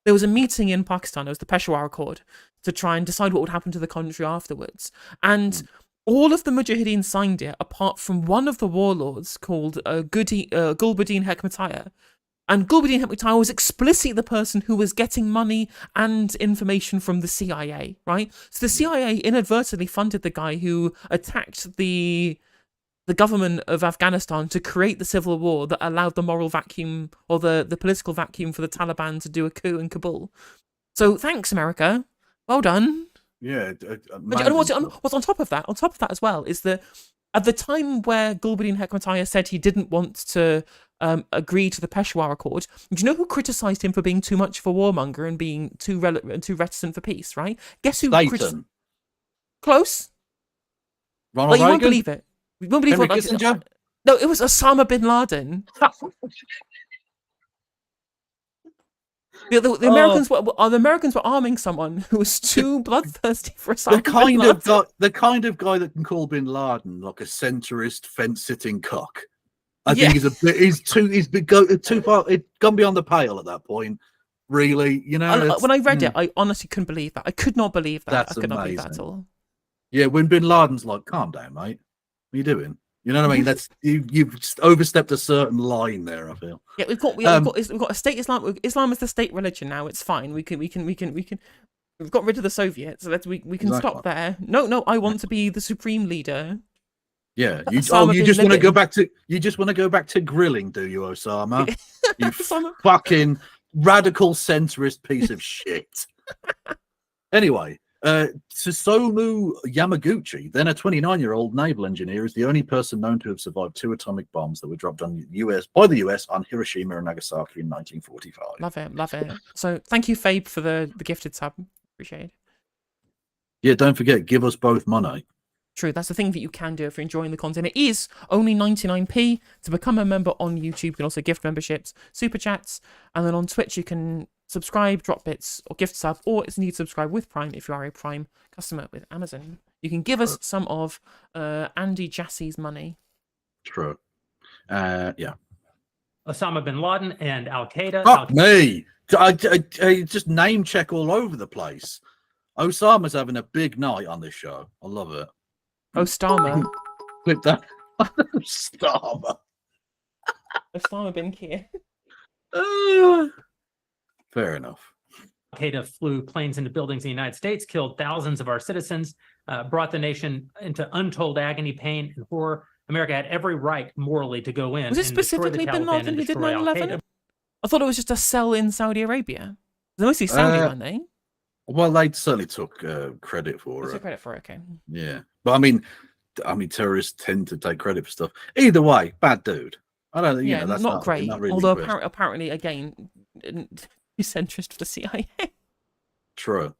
There was a meeting in Pakistan. It was the Peshawar Accord to try and decide what would happen to the country afterwards, and all of the Mujahideen signed it, apart from one of the warlords called Gulbuddin Hekmatyar. And Gulbuddin Hekmatyar was explicitly the person who was getting money and information from the CIA, right? So the CIA inadvertently funded the guy who attacked the government of Afghanistan to create the civil war that allowed the moral vacuum or the political vacuum for the Taliban to do a coup in Kabul. So thanks, America. Well done. Yeah. And what's on top of that? On top of that as well is that at the time where Gulbuddin Hekmatyar said he didn't want to agree to the Peshawar Accord, do you know who criticised him for being too much of a warmonger and being too reticent for peace, right? Guess who criticized? Close. Ronald Like, you Reagan? won't believe it. You won't believe Henry what Kissinger? No, it was Osama bin Laden. The Americans were arming someone who was too bloodthirsty for Osama bin Laden. The kind of guy that can call bin Laden like a centrist, fence-sitting cock. I think he's too far. It's gone beyond the pale at that point. Really, you know. When I read it, I honestly couldn't believe that. I could not believe that. That's I could not believe that amazing. at all. Yeah, when bin Laden's like, "Calm down, mate. What are you doing?" You know what I mean? That's you've just overstepped a certain line there. I feel. Yeah, we've got a state Islam. Islam is the state religion now. It's fine. We can. We've got rid of the Soviets, so we can Exactly. stop there. No, I want to be the supreme leader. Yeah, Osama you bin just want to go Laden. back to grilling, do you, Osama? You Osama- fucking radical centrist piece of shit. Anyway, Susomu Yamaguchi, then a 29-year-old naval engineer, is the only person known to have survived 2 atomic bombs that were dropped on by the US on Hiroshima and Nagasaki in 1945. Love it. So thank you, Fabe, for the gifted sub. Appreciate it. Yeah, don't forget, give us both money. True, that's the thing that you can do if you're enjoying the content. It is only 99p to become a member on YouTube. You can also gift memberships, super chats, and then on Twitch you can subscribe, drop bits, or gift sub, or it's need to subscribe with Prime if you are a Prime customer with Amazon. You can give us some of Andy Jassie's money. True. Yeah. Osama bin Laden and Al Qaeda. Fuck me! I just name check all over the place. Osama's having a big night on this show. I love it. Osama. Clip that. Osama. Osama bin Kier. Fair enough. Al Qaeda flew planes into buildings in the United States, killed thousands of our citizens, brought the nation into untold agony, pain, and horror. America had every right morally to go in. Was it and destroy the specifically bin Taliban Laden and who did destroy 9/11? Al-Qaeda. I thought it was just a cell in Saudi Arabia. They're mostly Saudi, aren't they? Well, they certainly took credit for Took it. credit for it, okay. Yeah, but I mean, terrorists tend to take credit for stuff. Either way, bad dude. I don't. Yeah, that's not great. Not really Although question. apparently, again, centrist for the CIA. True,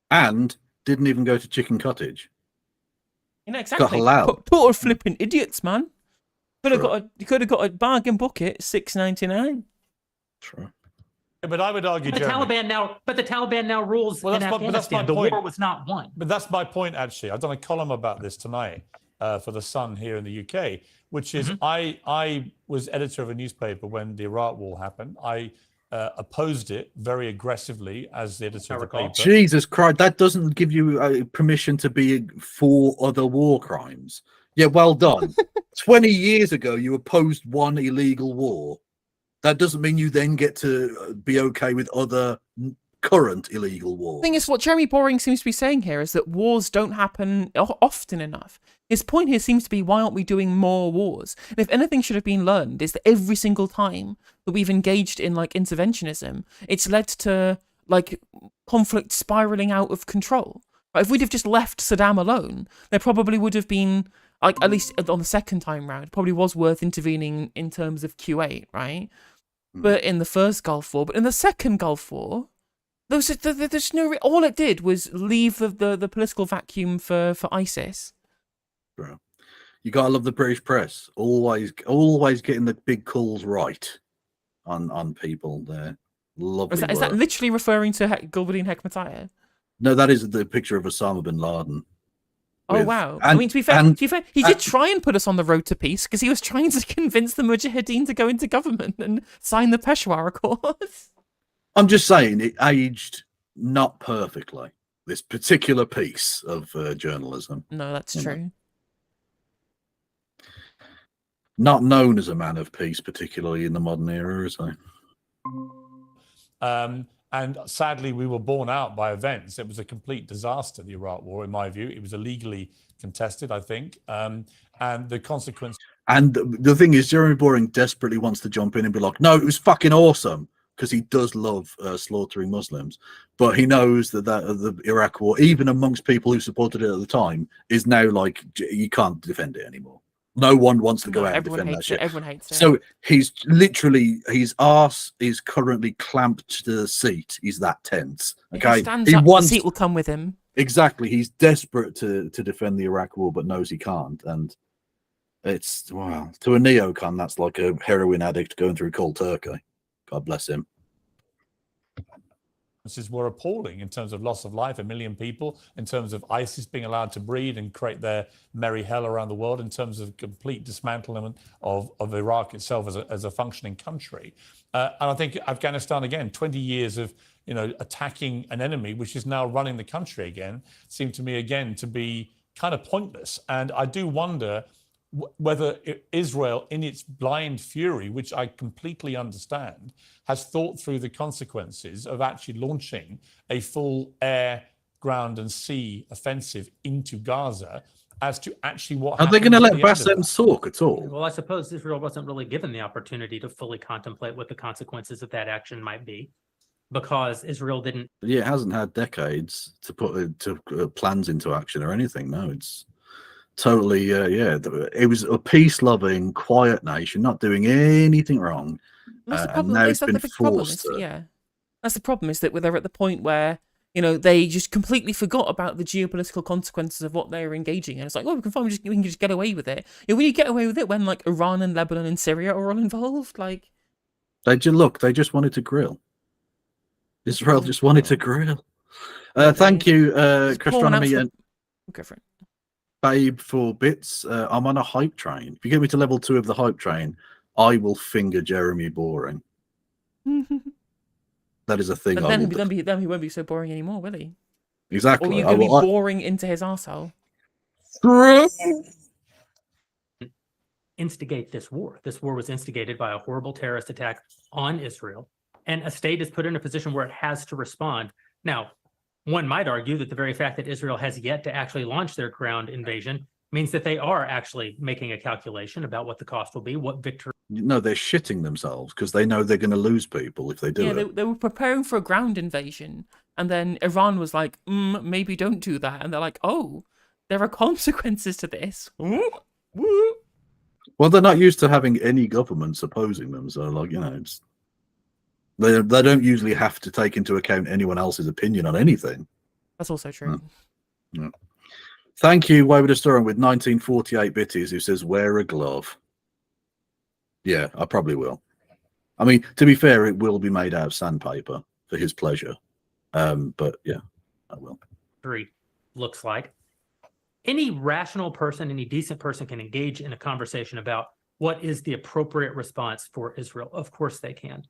and didn't even go to Chicken Cottage. You know exactly. halal. Total flipping idiots, man. Could have got a bargain bucket, $6.99. True. Yeah, but I would argue, The Jeremy, Taliban now rules Well, in that's my Afghanistan. The point. war was not won. But that's my point, actually. I've done a column about this tonight for The Sun here in the UK, which is I was editor of a newspaper when the Iraq war happened. I opposed it very aggressively as the editor of the paper. Jesus Christ, that doesn't give you permission to be for other war crimes. Yeah, well done. 20 years ago, you opposed one illegal war. That doesn't mean you then get to be okay with other current illegal wars. The thing is, what Jeremy Boring seems to be saying here is that wars don't happen often enough. His point here seems to be, why aren't we doing more wars? And if anything should have been learned, is that every single time that we've engaged in like interventionism, it's led to like conflict spiraling out of control. Right? If we'd have just left Saddam alone, there probably would have been, like, at least on the second time round, it probably was worth intervening in terms of Kuwait, right? But in the first Gulf War, but in the second Gulf War, there's no. All it did was leave the political vacuum for ISIS. Bro, you gotta love the British press. Always getting the big calls right on people there. Lovely. Is that literally referring to Gulbuddin Hekmatyar? No, that is the picture of Osama bin Laden. Oh with- wow! and- I mean, to be fair, and- he did try and put us on the road to peace because he was trying to convince the Mujahideen to go into government and sign the Peshawar Accords. I'm just saying it aged not perfectly. This particular piece of journalism, No, that's You know. true. not known as a man of peace, particularly in the modern era, is he? And sadly, we were borne out by events. It was a complete disaster, the Iraq War, in my view. It was illegally contested, I think. And the consequence. And the thing is, Jeremy Boring desperately wants to jump in and be like, no, it was fucking awesome, because he does love slaughtering Muslims. But he knows that the Iraq War, even amongst people who supported it at the time, is now like, you can't defend it anymore. No one wants to go out and Everyone defend that hates shit. it. Everyone hates it. So he's literally, his arse is currently clamped to the seat. He's that tense. If Okay, he stands up, the seat will come with him. exactly. He's desperate to defend the Iraq War, but knows he can't. And it's, wow, to a neocon, that's like a heroin addict going through cold turkey. God bless him. Were appalling in terms of loss of life, 1 million people, in terms of ISIS being allowed to breed and create their merry hell around the world, in terms of complete dismantlement of Iraq itself as a functioning country. And I think Afghanistan, again, 20 years of attacking an enemy which is now running the country again, seemed to me again to be kind of pointless. And I do wonder whether Israel, in its blind fury, which I completely understand, has thought through the consequences of actually launching a full air, ground and sea offensive into Gaza as to actually what Are they happens going to at let the end of Bassem that. talk at all? Well, I suppose Israel wasn't really given the opportunity to fully contemplate what the consequences of that action might be, because Israel didn't. Yeah, it hasn't had decades to put plans into action or anything. No, it's totally, it was a peace-loving, quiet nation, not doing anything wrong. That's the And problem. now That's it's been the big problem. forced Is, to. yeah, that's the problem. Is that they're at the point where they just completely forgot about the geopolitical consequences of what they were engaging in. It's like, oh, we can just get away with it. When you get away with it, when like Iran and Lebanon and Syria are all involved, like They just wanted to grill. Israel just wanted to grill. Thank you, Gastronomy and go for it. Babe for bits. I'm on a hype train. If you get me to level 2 of the hype train, I will finger Jeremy Boring. That is a thing. But then he won't be so boring anymore, will he? Exactly. Or you're going to be boring into his arsehole. Instigate this war. This war was instigated by a horrible terrorist attack on Israel, and a state is put in a position where it has to respond. Now, one might argue that the very fact that Israel has yet to actually launch their ground invasion means that they are actually making a calculation about what the cost will be, what victory. No, they're shitting themselves because they know they're going to lose people if they do it. Yeah, they were preparing for a ground invasion, and then Iran was like, maybe don't do that. And they're like, oh, there are consequences to this. Well, they're not used to having any governments opposing them, so like it's they don't usually have to take into account anyone else's opinion on anything. That's also true. Yeah. Thank you, Wayward Historian with 1948 bitties, who says wear a glove. Yeah, I probably will. I mean, to be fair, it will be made out of sandpaper for his pleasure. But yeah, I will. Looks like any rational person, any decent person can engage in a conversation about what is the appropriate response for Israel. Of course they can.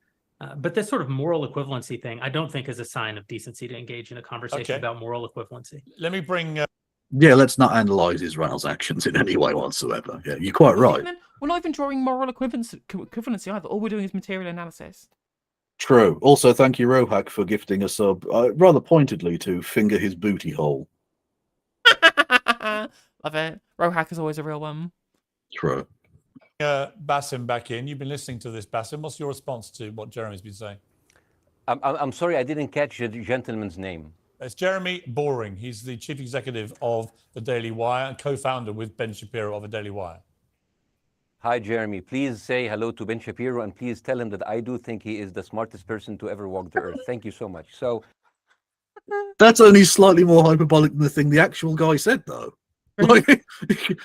But this sort of moral equivalency thing, I don't think is a sign of decency to engage in a conversation about moral equivalency. Let me bring... Yeah, let's not analyse Israel's actions in any way whatsoever. Yeah, you're quite right. We're not even drawing moral equivalency either. All we're doing is material analysis. True. Also, thank you, Rohak, for gifting a sub, rather pointedly, to finger his booty hole. Love it. Rohak is always a real one. True. Bassem back in. You've been listening to this, Bassem. What's your response to what Jeremy's been saying? I'm sorry, I didn't catch the gentleman's name. It's Jeremy Boring. He's the chief executive of the Daily Wire and co-founder with Ben Shapiro of the Daily Wire. Hi, Jeremy. Please say hello to Ben Shapiro, and please tell him that I do think he is the smartest person to ever walk the earth. Thank you so much. So that's only slightly more hyperbolic than the thing the actual guy said, though. Like,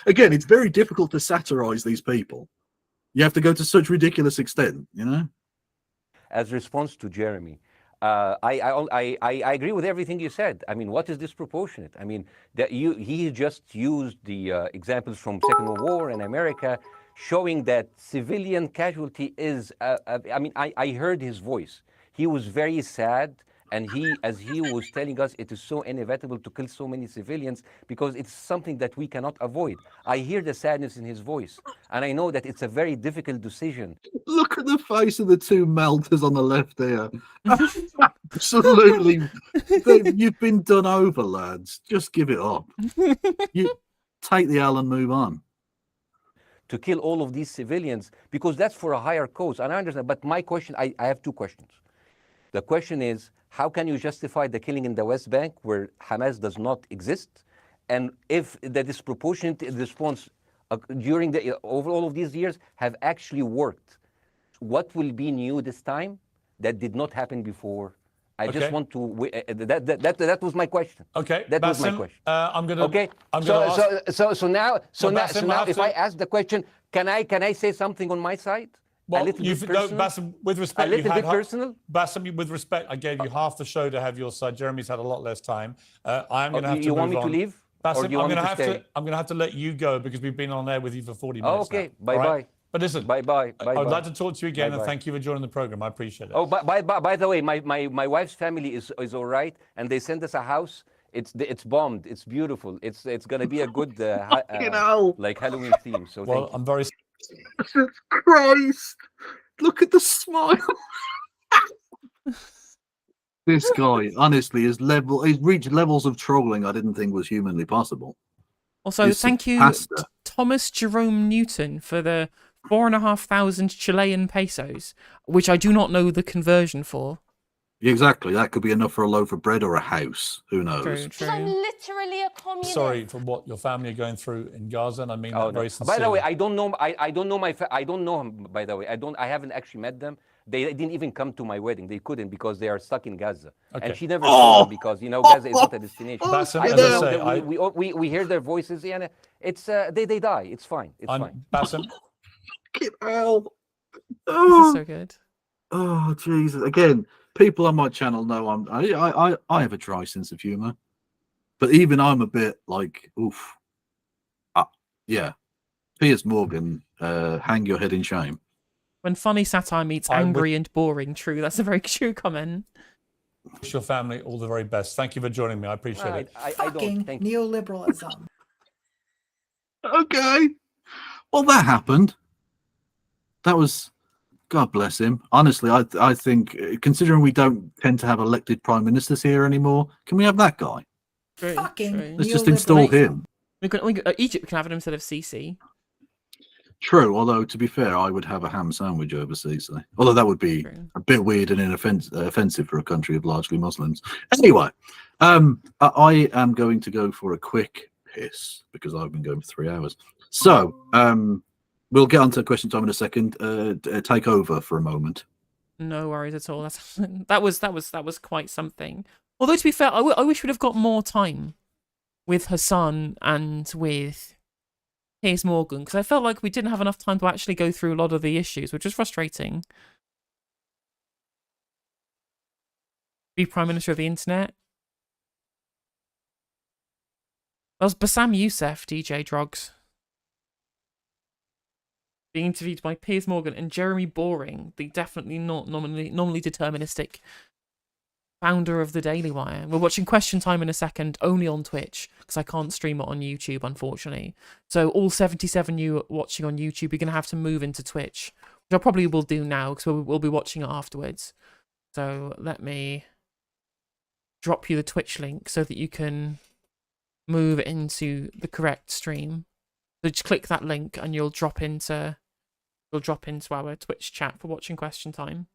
again, it's very difficult to satirize these people. You have to go to such ridiculous extent, As response to Jeremy, I agree with everything you said. I mean, what is disproportionate? I mean, he just used the examples from Second World War in America, showing that civilian casualty is. I mean, I heard his voice. He was very sad, and as he was telling us, it is so inevitable to kill so many civilians because it's something that we cannot avoid. I hear the sadness in his voice, and I know that it's a very difficult decision. Look at the face of the two melters on the left there. Absolutely. You've been done over, lads. Just give it up. You take the L and move on. To kill all of these civilians because that's for a higher cause. And I understand. But my question, I have two questions. The question is, how can you justify the killing in the West Bank where Hamas does not exist? And if the disproportionate response during over all of these years have actually worked, what will be new this time that did not happen before? I just want to. That was my question. Okay, that was my question. I'm gonna. Okay. So now, if I ask the question, can I say something on my side? Well, Bassem, with respect, a little bit personal. Bassem, with respect, I gave you half the show to have your side. Jeremy's had a lot less time. I'm going to have to. You move want me on. to leave? Bassem, or do you want me to stay? I'm going to have to let you go because we've been on air with you for 40 minutes. Oh, okay. Now. Bye bye. But listen, bye bye. I would like to talk to you again, and thank you for joining the program. I appreciate it. Oh, by the way, my wife's family is all right, and they sent us a house. It's bombed. It's beautiful. It's going to be a good like Halloween theme. So well, I'm very. Jesus Christ! Look at the smile. This guy, honestly, he's reached levels of trolling I didn't think was humanly possible. Also, thank you, Thomas Jerome Newton, for the 4,500 Chilean pesos, which I do not know the conversion for. Exactly, that could be enough for a loaf of bread or a house. Who knows? True. I'm literally a communist. Sorry for what your family are going through in Gaza, and I mean that very sincerely. By the way, I don't know. I don't know I don't know him. By the way, I haven't actually met them. They didn't even come to my wedding. They couldn't because they are stuck in Gaza. Okay. And she never saw them because Gaza is not a destination. We hear their voices, and it's they die. It's fine. It's fine. Bassem. Hell. This is so good. Oh Jesus! Again, people on my channel know I have a dry sense of humor, but even I'm a bit like, oof. Yeah, Piers Morgan, hang your head in shame. When funny satire meets angry and boring, true. That's a very true comment. Wish your family all the very best. Thank you for joining me. I appreciate it. Fucking neoliberalism. Okay. Well, that happened. That was, God bless him. Honestly, I think, considering we don't tend to have elected prime ministers here anymore, can we have that guy? Fucking Let's just install him. Egypt can have him instead of Sisi. True, although to be fair, I would have a ham sandwich over Caesar. Although that would be a bit weird and offensive for a country of largely Muslims. Anyway, I am going to go for a quick piss because I've been going for 3 hours. So we'll get on to question time in a second. Take over for a moment. No worries at all. That was quite something. Although to be fair, I wish we'd have got more time with Hassan and with Piers Morgan, because I felt like we didn't have enough time to actually go through a lot of the issues, which was frustrating. Be Prime Minister of the Internet. That was Bassam Youssef, DJ Drogs. Being interviewed by Piers Morgan and Jeremy Boring, the definitely not nominally deterministic founder of the Daily Wire. We're watching Question Time in a second, only on Twitch, because I can't stream it on YouTube, unfortunately. So all 77 you watching on YouTube, you're going to have to move into Twitch, which I probably will do now, because we'll be watching it afterwards. So let me drop you the Twitch link so that you can move into the correct stream. So just click that link and you'll drop into our Twitch chat for watching Question Time.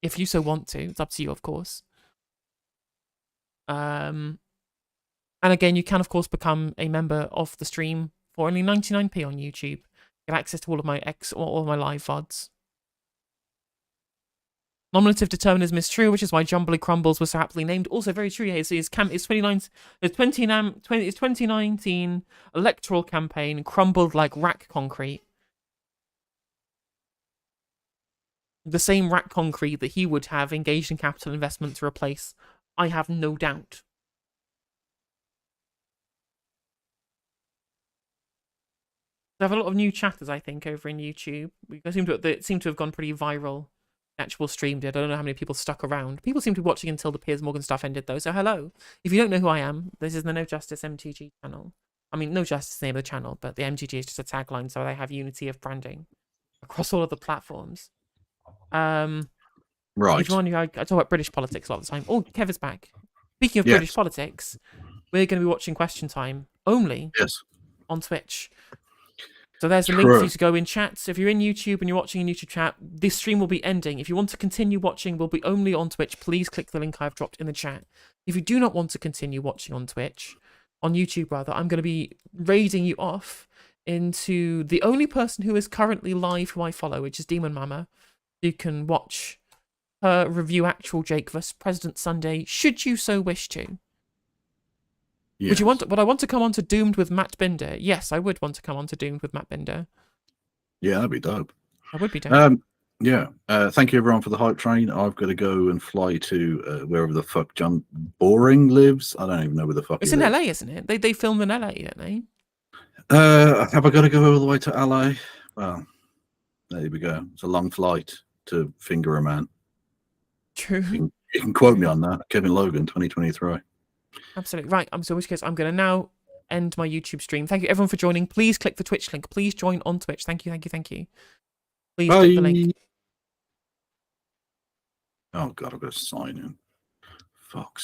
If you so want to. It's up to you, of course. And again, you can of course become a member of the stream for only 99p on YouTube. Get access to all of my live VODs. Nominative determinism is true, which is why Jumbly Crumbles was so aptly named. Also very true. His 2019 electoral campaign crumbled like rack concrete. the same rat concrete that he would have engaged in capital investment to replace. I have no doubt. They have a lot of new chatters, I think, over in YouTube. They seem to have gone pretty viral. The actual stream did. I don't know how many people stuck around. People seem to be watching until the Piers Morgan stuff ended, though. So hello. If you don't know who I am, this is the No Justice MTG channel. I mean, No Justice is the name of the channel, but the MTG is just a tagline, so they have unity of branding across all of the platforms. Right. If you want, I talk about British politics a lot of the time. Oh, Kev is back. Speaking of Yes. British politics, we're going to be watching Question Time only on Twitch. So there's a link for you to go in chat. So if you're in YouTube and you're watching in YouTube chat, this stream will be ending. If you want to continue watching, we'll be only on Twitch. Please click the link I've dropped in the chat. If you do not want to continue watching on Twitch, on YouTube rather, I'm going to be raiding you off into the only person who is currently live who I follow, which is Demon Mama. You can watch her review actual Jake vs. President Sunday, should you so wish to. Yes. Would I want to come on to Doomed with Matt Binder? Yes, I would want to come on to Doomed with Matt Binder. Yeah, that'd be dope. That would be dope. Yeah. Thank you everyone for the hype train. I've got to go and fly to wherever the fuck John Boring lives. I don't even know where the fuck It's he in lives. LA, isn't it? They filmed in LA, don't they? Have I got to go all the way to LA? Well, there we go. It's a long flight to finger a man. True. You can quote me on that. Kevin Logan, 2023. Absolutely. Right. So in which case, I'm going to now end my YouTube stream. Thank you everyone for joining. Please click the Twitch link. Please join on Twitch. Thank you. Please click the link. Oh, God, I've got to sign in. Fuck's